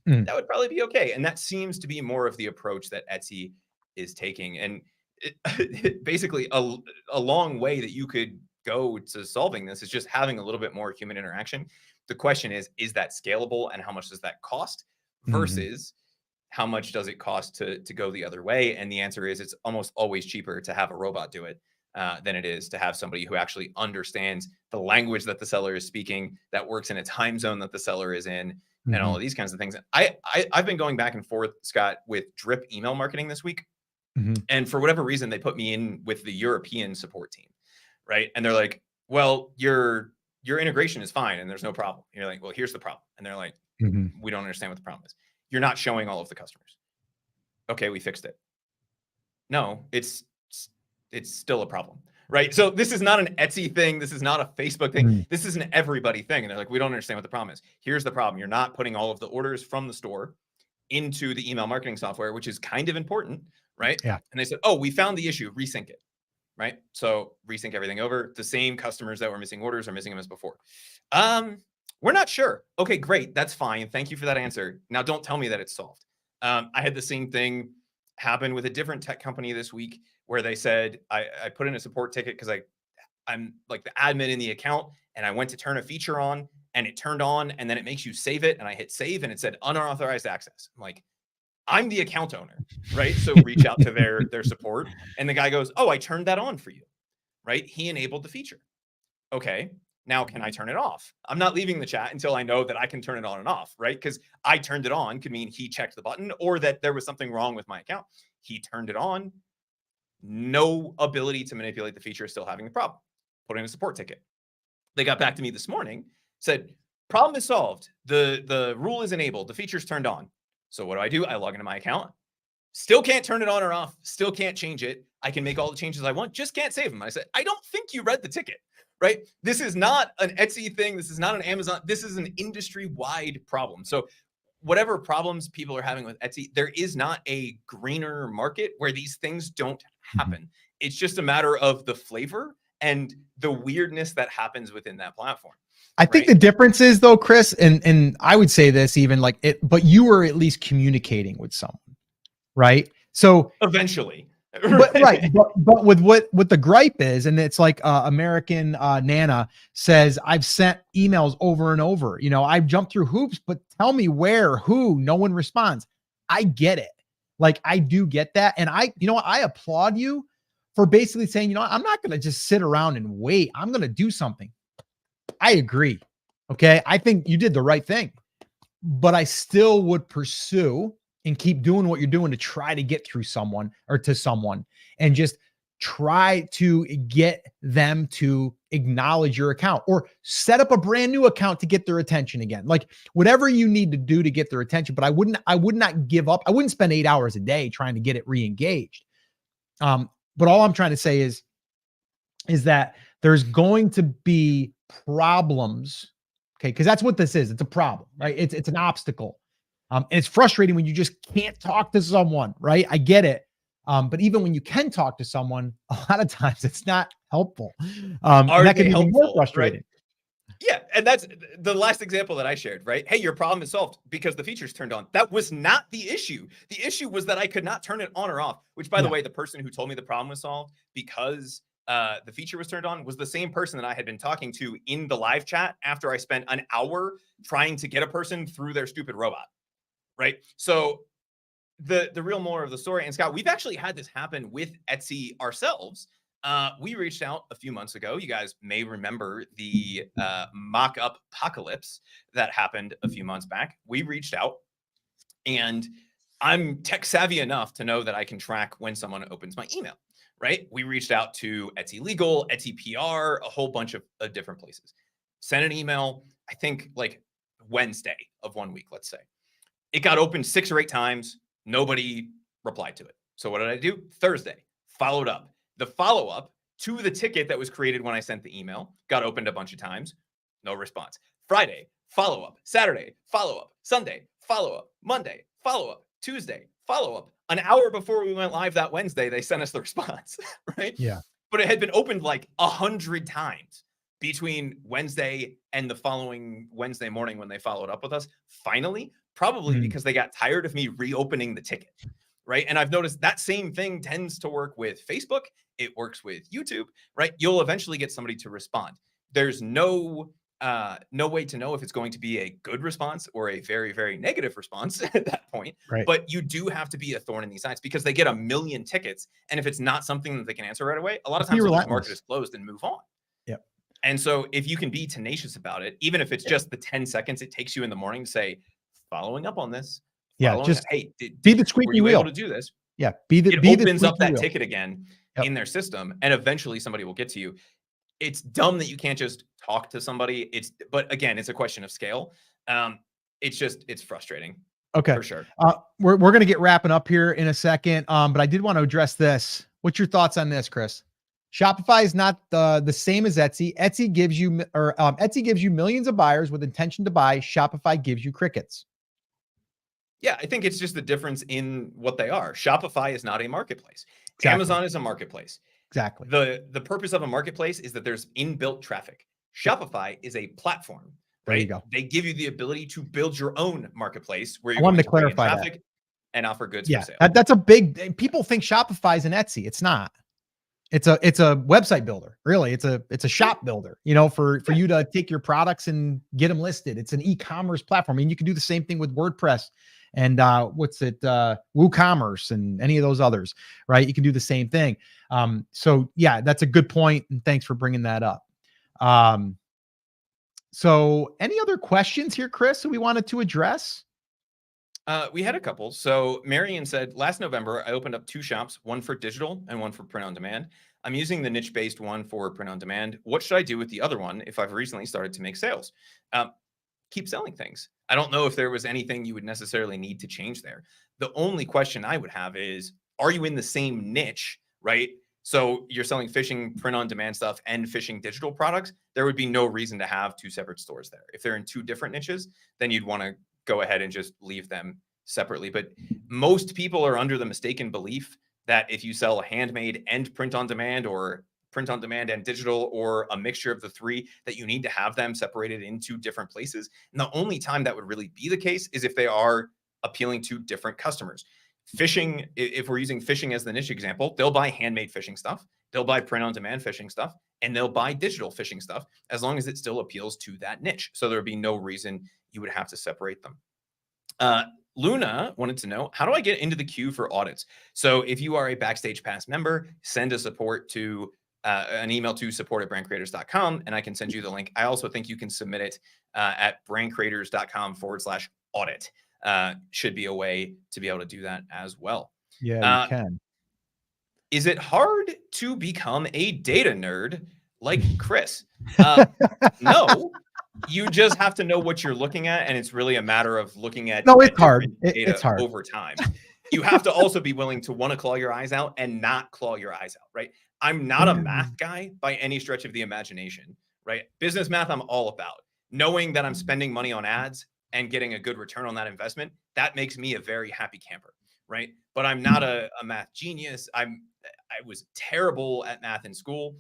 B: that would probably be okay. And that seems to be more of the approach that Etsy is taking. And basically a long way that you could go to solving this is just having a little bit more human interaction. The question is that scalable, and how much does that cost versus how much does it cost to go the other way? And the answer is it's almost always cheaper to have a robot do it than it is to have somebody who actually understands the language that the seller is speaking, that works in a time zone that the seller is in, and all of these kinds of things. I've been going back and forth, Scott, with drip email marketing this week. And for whatever reason, they put me in with the European support team, right? And they're like, well, your integration is fine and there's no problem. And you're like, well, here's the problem. And they're like, we don't understand what the problem is. You're not showing all of the customers. Okay, we fixed it. No, it's still a problem, right? So this is not an Etsy thing. This is not a Facebook thing. This is an everybody thing. And they're like, we don't understand what the problem is. Here's the problem. You're not putting all of the orders from the store into the email marketing software, which is kind of important, right?
A: Yeah.
B: And they said, oh, we found the issue, resync it, right? So resync everything over. The same customers that were missing orders are missing them as before. We're not sure. Okay, great. That's fine. Thank you for that answer. Now don't tell me that it's solved. I had the same thing happen with a different tech company this week where they said, I put in a support ticket because I'm like the admin in the account, and I went to turn a feature on and it turned on, and then it makes you save it. And I hit save and it said unauthorized access. I'm like, I'm the account owner, right? So reach out to their support. And the guy goes, oh, I turned that on for you, right? He enabled the feature. Okay, now can I turn it off? I'm not leaving the chat until I know that I can turn it on and off, right? Because I turned it on could mean he checked the button or that there was something wrong with my account. He turned it on. No ability to manipulate the feature, still having the problem. Put in a support ticket. They got back to me this morning, said, problem is solved. The rule is enabled. The feature's turned on. So what do? I log into my account. Still can't turn it on or off. Still can't change it. I can make all the changes I want. Just can't save them. I said, I don't think you read the ticket, right? This is not an Etsy thing. This is not an Amazon. This is an industry-wide problem. So whatever problems people are having with Etsy, there is not a greener market where these things don't happen. It's just a matter of the flavor and the weirdness that happens within that platform.
A: I think the difference is, though, Chris, and I would say this even like it, but you were at least communicating with someone, right? So
B: eventually,
A: but with what the gripe is, and it's like American Nana says, I've sent emails over and over. You know, I've jumped through hoops, but tell me where, who, no one responds. I get it. Like, I do get that. And I applaud you for basically saying, I'm not going to just sit around and wait. I'm going to do something. I agree. Okay. I think you did the right thing, but I still would pursue and keep doing what you're doing to try to get through someone or to someone and just try to get them to acknowledge your account or set up a brand new account to get their attention again. Like whatever you need to do to get their attention, but I would not give up. I wouldn't spend 8 hours a day trying to get it re-engaged. But all I'm trying to say is that there's going to be problems. Okay. Cause that's what this is. It's a problem, right? It's an obstacle. And it's frustrating when you just can't talk to someone, right? I get it. But even when you can talk to someone, a lot of times it's not helpful. And that can be more frustrating.
B: Right? Yeah. And that's the last example that I shared, right? Hey, your problem is solved because the feature's turned on. That was not the issue. The issue was that I could not turn it on or off, which by the way, the person who told me the problem was solved because the feature was turned on was the same person that I had been talking to in the live chat after I spent an hour trying to get a person through their stupid robot. Right. So the real moral of the story, and Scott, we've actually had this happen with Etsy ourselves. We reached out a few months ago. You guys may remember the mock-up apocalypse that happened a few months back. We reached out, and I'm tech savvy enough to know that I can track when someone opens my email, right? We reached out to Etsy Legal, Etsy PR, a whole bunch of different places. Sent an email, I think like Wednesday of one week, let's say. It got opened 6 or 8 times. Nobody replied to it. So what did I do? Thursday, followed up. The follow-up to the ticket that was created when I sent the email got opened a bunch of times. No response. Friday, follow-up. Saturday, follow-up. Sunday, follow-up. Monday, follow-up. Tuesday, follow-up. An hour before we went live that Wednesday, they sent us the response, right?
A: Yeah.
B: But it had been opened like 100 times between Wednesday and the following Wednesday morning when they followed up with us. Finally, probably because they got tired of me reopening the ticket, right? And I've noticed that same thing tends to work with Facebook. It works with YouTube, right? You'll eventually get somebody to respond. There's no way to know if it's going to be a good response or a very, very negative response at that point.
A: Right.
B: But you do have to be a thorn in these sides because they get a million tickets. And if it's not something that they can answer right away, a lot of times they'll just mark it as closed and move on.
A: Yep.
B: And so if you can be tenacious about it, even if it's just the 10 seconds it takes you in the morning to say, following up on this.
A: Just
B: hey,
A: be the squeaky wheel.
B: Able to do this?
A: Yeah,
B: it opens up that ticket again in their system, and eventually somebody will get to you. It's dumb that you can't just talk to somebody. But again, it's a question of scale. It's frustrating.
A: Okay,
B: for sure.
A: We're going to get wrapping up here in a second. But I did want to address this. What's your thoughts on this, Chris? Shopify is not the same as Etsy. Etsy gives you millions of buyers with intention to buy. Shopify gives you crickets.
B: Yeah, I think it's just the difference in what they are. Shopify is not a marketplace. Exactly. Amazon is a marketplace.
A: Exactly.
B: The purpose of a marketplace is that there's inbuilt traffic. Shopify is a platform. Right?
A: There you go.
B: They give you the ability to build your own marketplace where you're
A: going to
B: clarify traffic and offer goods for sale.
A: That's a big. People think Shopify is an Etsy. It's not. It's a website builder. Really, it's a shop builder. For you to take your products and get them listed. It's an e-commerce platform. I mean, you can do the same thing with WordPress and WooCommerce and any of those others, right? You can do the same thing. So yeah, that's a good point, and thanks for bringing that up. So any other questions here, Chris, that we wanted to address?
B: We had a couple. So Marion said, last November, I opened up 2 shops, one for digital and one for print on demand. I'm using the niche-based one for print on demand. What should I do with the other one if I've recently started to make sales? Keep selling things. I don't know if there was anything you would necessarily need to change there. The only question I would have is, are you in the same niche, right? So you're selling fishing print on demand stuff and fishing digital products. There would be no reason to have 2 separate stores there. If they're in 2 different niches, then you'd want to go ahead and just leave them separately. But most people are under the mistaken belief that if you sell handmade and print on demand, or print on demand and digital, or a mixture of the 3, that you need to have them separated into different places. And the only time that would really be the case is if they are appealing to different customers. Fishing, if we're using fishing as the niche example, they'll buy handmade fishing stuff, they'll buy print on demand fishing stuff, and they'll buy digital fishing stuff, as long as it still appeals to that niche. So there would be no reason you would have to separate them. Luna wanted to know, how do I get into the queue for audits? So if you are a Backstage Pass member, send a support to an email to support@brandcreators.com, and I can send you the link. I also think you can submit it at brandcreators.com/audit. Should be a way to be able to do that as well.
A: Yeah, you can.
B: Is it hard to become a data nerd like Chris? No. You just have to know what you're looking at, and it's really a matter of looking at
A: it's hard. It's hard
B: over time. You have to also be willing to want to claw your eyes out and not claw your eyes out, right? I'm not a math guy by any stretch of the imagination, right? Business math, I'm all about. Knowing that I'm spending money on ads and getting a good return on that investment, that makes me a very happy camper, right? But I'm not a math genius. I was terrible at math in school,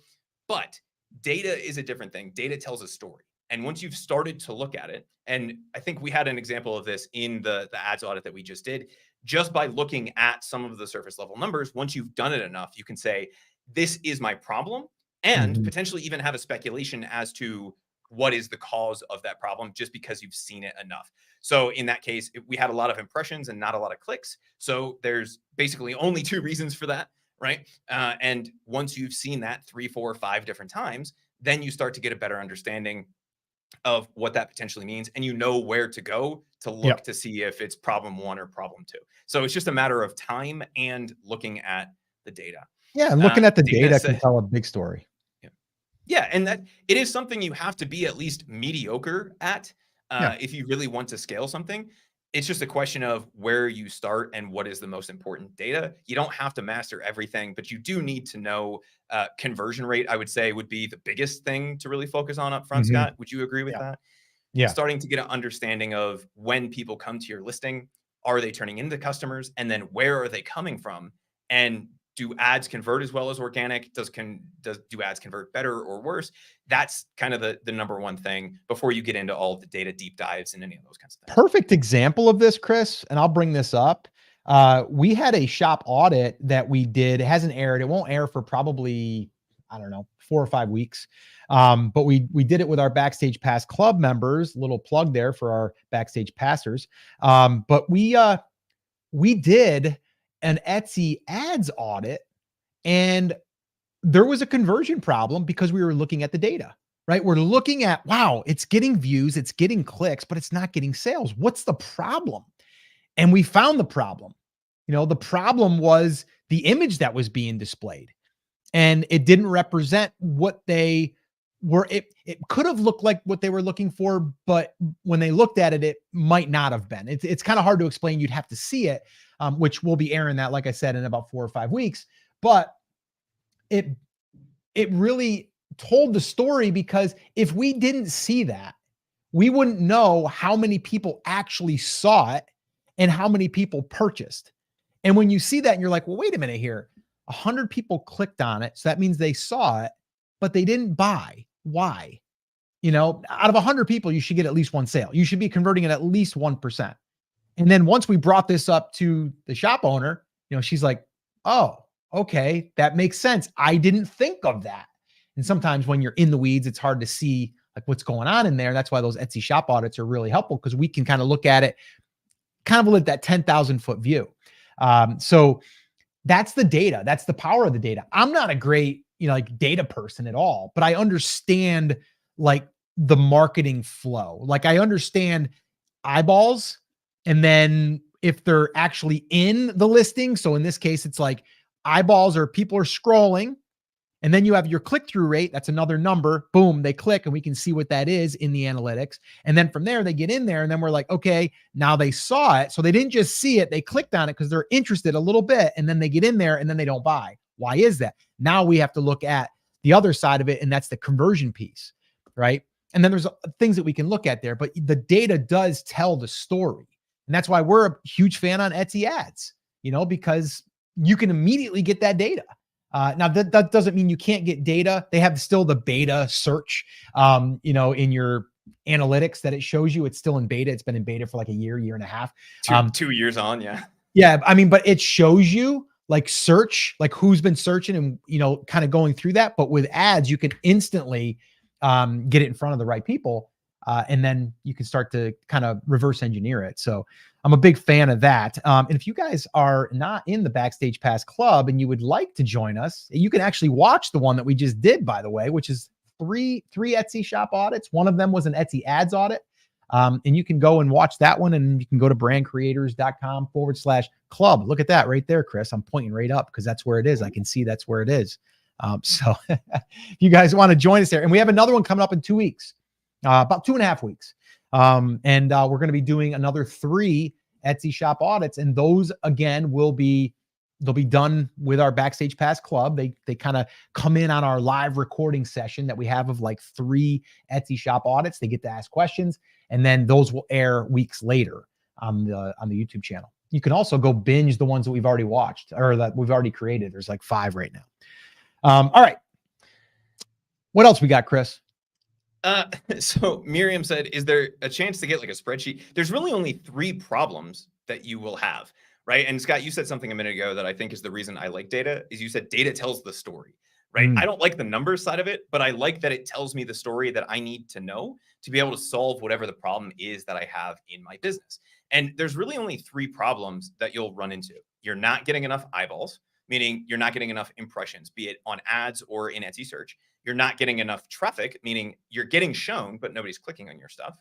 B: but data is a different thing. Data tells a story. And once you've started to look at it, and I think we had an example of this in the ads audit that we just did, just by looking at some of the surface level numbers, once you've done it enough, you can say, this is my problem, and potentially even have a speculation as to what is the cause of that problem just because you've seen it enough. So in that case, we had a lot of impressions and not a lot of clicks. So there's basically only two reasons for that, right? And once you've seen that 3, 4, 5 different times, then you start to get a better understanding of what that potentially means, and you know where to go to look
A: Yep.
B: to see if it's problem 1 or problem 2. So it's just a matter of time and looking at the data.
A: Yeah, and looking at the
B: Data
A: data can
B: said,
A: tell a big story.
B: yeah. Yeah, and that it is something you have to be at least mediocre at
A: Yeah.
B: if you really want to scale something. It's just a question of where you start and what is the most important data. You don't have to master everything, but you do need to know conversion rate. I would say would be the biggest thing to really focus on up front.
A: Mhm.
B: Scott, would you agree with
A: Yeah.
B: that?
A: Yeah.
B: Starting to get an understanding of when people come to your listing, are they turning into customers? And then where are they coming from? And do ads convert as well as organic? Do ads convert better or worse? That's kind of the number one thing before you get into all of the data deep dives and any of those kinds of things.
A: Perfect example of this, Chris, and I'll bring this up. We had a shop audit that we did. It hasn't aired. It won't air for probably, I don't know, 4 or 5 weeks. But we did it with our Backstage Pass Club members. Little plug there for our Backstage Passers. But we did an Etsy ads audit, and there was a conversion problem because we were looking at the data, right? We're looking at, wow, it's getting views, it's getting clicks, but it's not getting sales. What's the problem? And we found the problem. The problem was the image that was being displayed, and it didn't represent what they were. It could have looked like what they were looking for, but when they looked at it, it might not have been. It's kind of hard to explain. You'd have to see it, which we'll be airing that, like I said, in about 4 or 5 weeks. But it it really told the story, because if we didn't see that, we wouldn't know how many people actually saw it and how many people purchased. And when you see that and you're like, well, wait a minute here, 100 people clicked on it. So that means they saw it, but they didn't buy. Why? Out of 100 people, you should get at least one sale. You should be converting at least 1%. And then once we brought this up to the shop owner, she's like, oh, okay, that makes sense. I didn't think of that. And sometimes when you're in the weeds, it's hard to see like what's going on in there. That's why those Etsy shop audits are really helpful, because we can kind of look at it kind of with that 10,000 foot view. So that's the data. That's the power of the data. I'm not a great, like data person at all, but I understand like the marketing flow. Like I understand eyeballs, and then if they're actually in the listing. So in this case, it's like eyeballs, or people are scrolling, and then you have your click-through rate. That's another number. Boom, they click, and we can see what that is in the analytics. And then from there, they get in there, and then we're like, okay, now they saw it. So they didn't just see it. They clicked on it because they're interested a little bit, and then they get in there, and then they don't buy. Why is that? Now we have to look at the other side of it, and that's the conversion piece, right? And then there's things that we can look at there, but the data does tell the story. And that's why we're a huge fan on Etsy ads, because you can immediately get that data. Now that doesn't mean you can't get data. They have still the beta search, in your analytics that it shows you. It's still in beta. It's been in beta for like a year and a half.
B: 2 years on. Yeah.
A: Yeah. I mean, but it shows you like search, like who's been searching and, kind of going through that. But with ads, you can instantly get it in front of the right people. And then you can start to kind of reverse engineer it. So I'm a big fan of that. And if you guys are not in the Backstage Pass Club and you would like to join us, you can actually watch the one that we just did, by the way, which is three Etsy shop audits. One of them was an Etsy ads audit. And you can go and watch that one, and you can go to brandcreators.com/club. Look at that right there, Chris. I'm pointing right up because that's where it is. I can see that's where it is. So if you guys want to join us there, and we have another one coming up in 2 weeks, about 2.5 weeks. And we're going to be doing another 3 Etsy shop audits. And those again they'll be done with our Backstage Pass Club. They kind of come in on our live recording session that we have of like 3 Etsy shop audits. They get to ask questions, and then those will air weeks later on the YouTube channel. You can also go binge the ones that we've already watched or that we've already created. There's like 5 right now. All right. What else we got, Chris?
B: So Miriam said, is there a chance to get like a spreadsheet? There's really only 3 problems that you will have, right? And Scott, you said something a minute ago that I think is the reason I like data, is you said data tells the story, right? I don't like the numbers side of it, but I like that it tells me the story that I need to know to be able to solve whatever the problem is that I have in my business. And there's really only 3 problems that you'll run into. You're not getting enough eyeballs, meaning you're not getting enough impressions, be it on ads or in Etsy search. You're not getting enough traffic, meaning you're getting shown, but nobody's clicking on your stuff.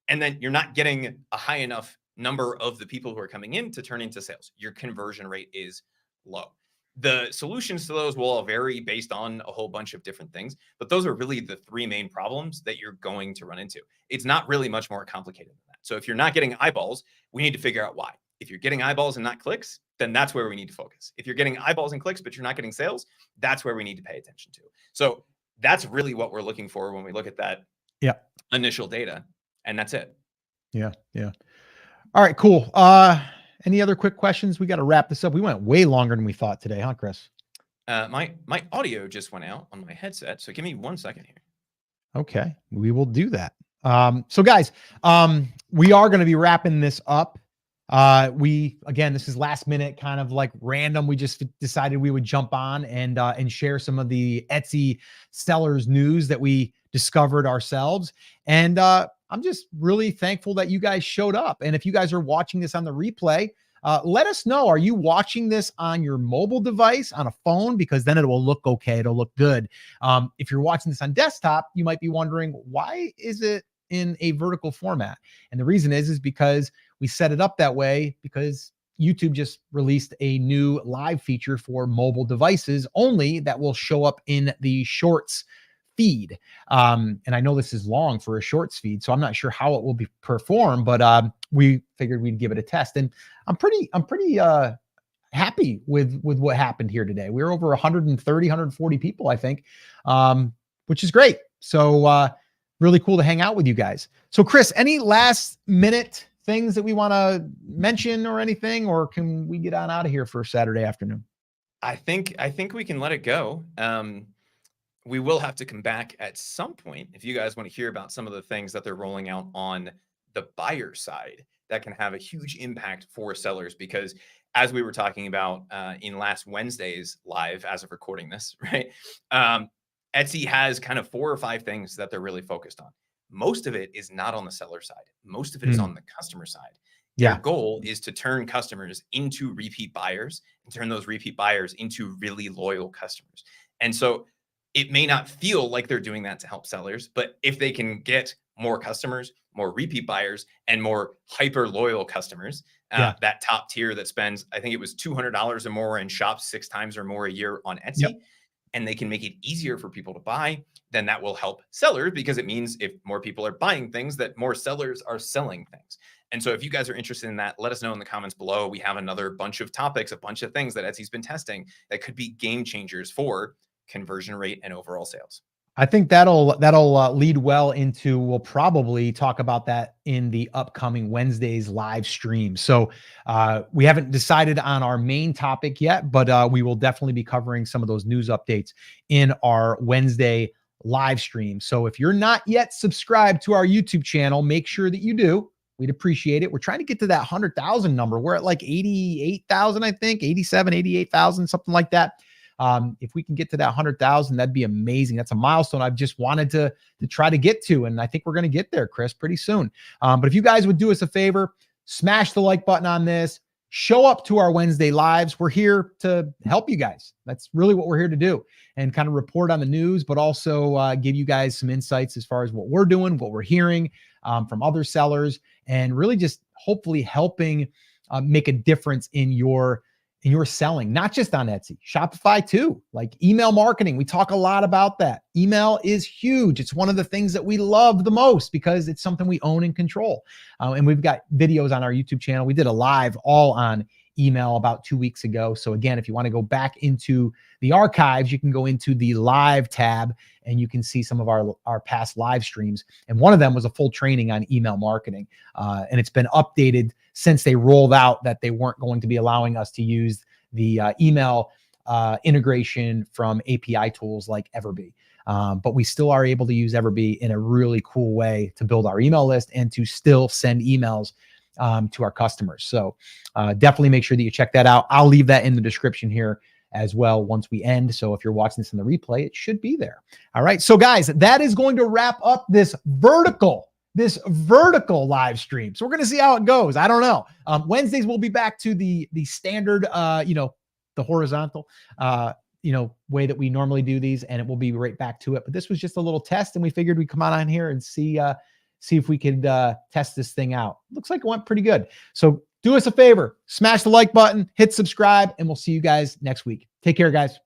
B: And then you're not getting a high enough number of the people who are coming in to turn into sales. Your conversion rate is low. The solutions to those will all vary based on a whole bunch of different things, but those are really the 3 main problems that you're going to run into. It's not really much more complicated than that. So if you're not getting eyeballs, we need to figure out why. If you're getting eyeballs and not clicks, then that's where we need to focus. If you're getting eyeballs and clicks, but you're not getting sales, that's where we need to pay attention to. So that's really what we're looking for when we look at that initial data. And that's it.
A: Yeah. All right, cool. Any other quick questions? We got to wrap this up. We went way longer than we thought today, huh, Chris?
B: My audio just went out on my headset, so give me 1 second here.
A: Okay, we will do that. So guys, we are going to be wrapping this up. Again, this is last minute, kind of like random. We just decided we would jump on and share some of the Etsy sellers news that we discovered ourselves. And I'm just really thankful that you guys showed up. And if you guys are watching this on the replay, let us know. Are you watching this on your mobile device, on a phone? Because then it will look okay. It'll look good. If you're watching this on desktop, you might be wondering, why is it in a vertical format? And the reason is because we set it up that way because YouTube just released a new live feature for mobile devices only that will show up in the Shorts feed. And I know this is long for a Shorts feed, so I'm not sure how it will be performed, but we figured we'd give it a test. And I'm pretty happy with what happened here today. We were over 130, 140 people, I think, which is great. So really cool to hang out with you guys. So Chris, any last minute things that we want to mention or anything, or can we get on out of here for Saturday afternoon?
B: I think we can let it go. We will have to come back at some point if you guys want to hear about some of the things that they're rolling out on the buyer side that can have a huge impact for sellers. Because as we were talking about in last Wednesday's live, as of recording this, right? Etsy has kind of 4 or 5 things that they're really focused on. Most of it is not on the seller side. Most of it is on the customer side. Their goal is to turn customers into repeat buyers and turn those repeat buyers into really loyal customers. And so it may not feel like they're doing that to help sellers, but if they can get more customers, more repeat buyers, and more hyper loyal customers, that top tier that spends, I think it was $200 or more and shops 6 times or more a year on Etsy, and they can make it easier for people to buy, then that will help sellers, because it means if more people are buying things, that more sellers are selling things. And so if you guys are interested in that, let us know in the comments below. We have another bunch of topics, a bunch of things that Etsy's been testing that could be game changers for conversion rate and overall sales.
A: I think that'll lead well into, we'll probably talk about that in the upcoming Wednesday's live stream. So we haven't decided on our main topic yet, but we will definitely be covering some of those news updates in our Wednesday live stream. So if you're not yet subscribed to our YouTube channel, make sure that you do. We'd appreciate it. We're trying to get to that 100,000 number. We're at like 88,000, I think, 87, 88,000, something like that. If we can get to that 100,000, that'd be amazing. That's a milestone I've just wanted to try to get to. And I think we're going to get there, Chris, pretty soon. But if you guys would do us a favor, smash the like button on this, show up to our Wednesday lives. We're here to help you guys. That's really what we're here to do, and kind of report on the news, but also give you guys some insights as far as what we're doing, what we're hearing from other sellers, and really just hopefully helping make a difference in your selling, not just on Etsy, Shopify too, like email marketing. We talk a lot about that. Email is huge. It's one of the things that we love the most because it's something we own and control. And we've got videos on our YouTube channel. We did a live all on email about 2 weeks ago. So again, if you want to go back into the archives, you can go into the live tab and you can see some of our past live streams. And one of them was a full training on email marketing. And it's been updated since they rolled out that they weren't going to be allowing us to use the email integration from API tools like Everbee. But we still are able to use Everbee in a really cool way to build our email list and to still send emails to our customers. So definitely make sure that you check that out. I'll leave that in the description here as well once we end. So if you're watching this in the replay, it should be there. All right. So guys, that is going to wrap up this vertical live stream. So we're going to see how it goes. I don't know. Wednesdays we'll be back to the standard, the horizontal, way that we normally do these, and it will be right back to it. But this was just a little test, and we figured we'd come on here and see if we could test this thing out. Looks like it went pretty good. So do us a favor, smash the like button, hit subscribe, and we'll see you guys next week. Take care, guys.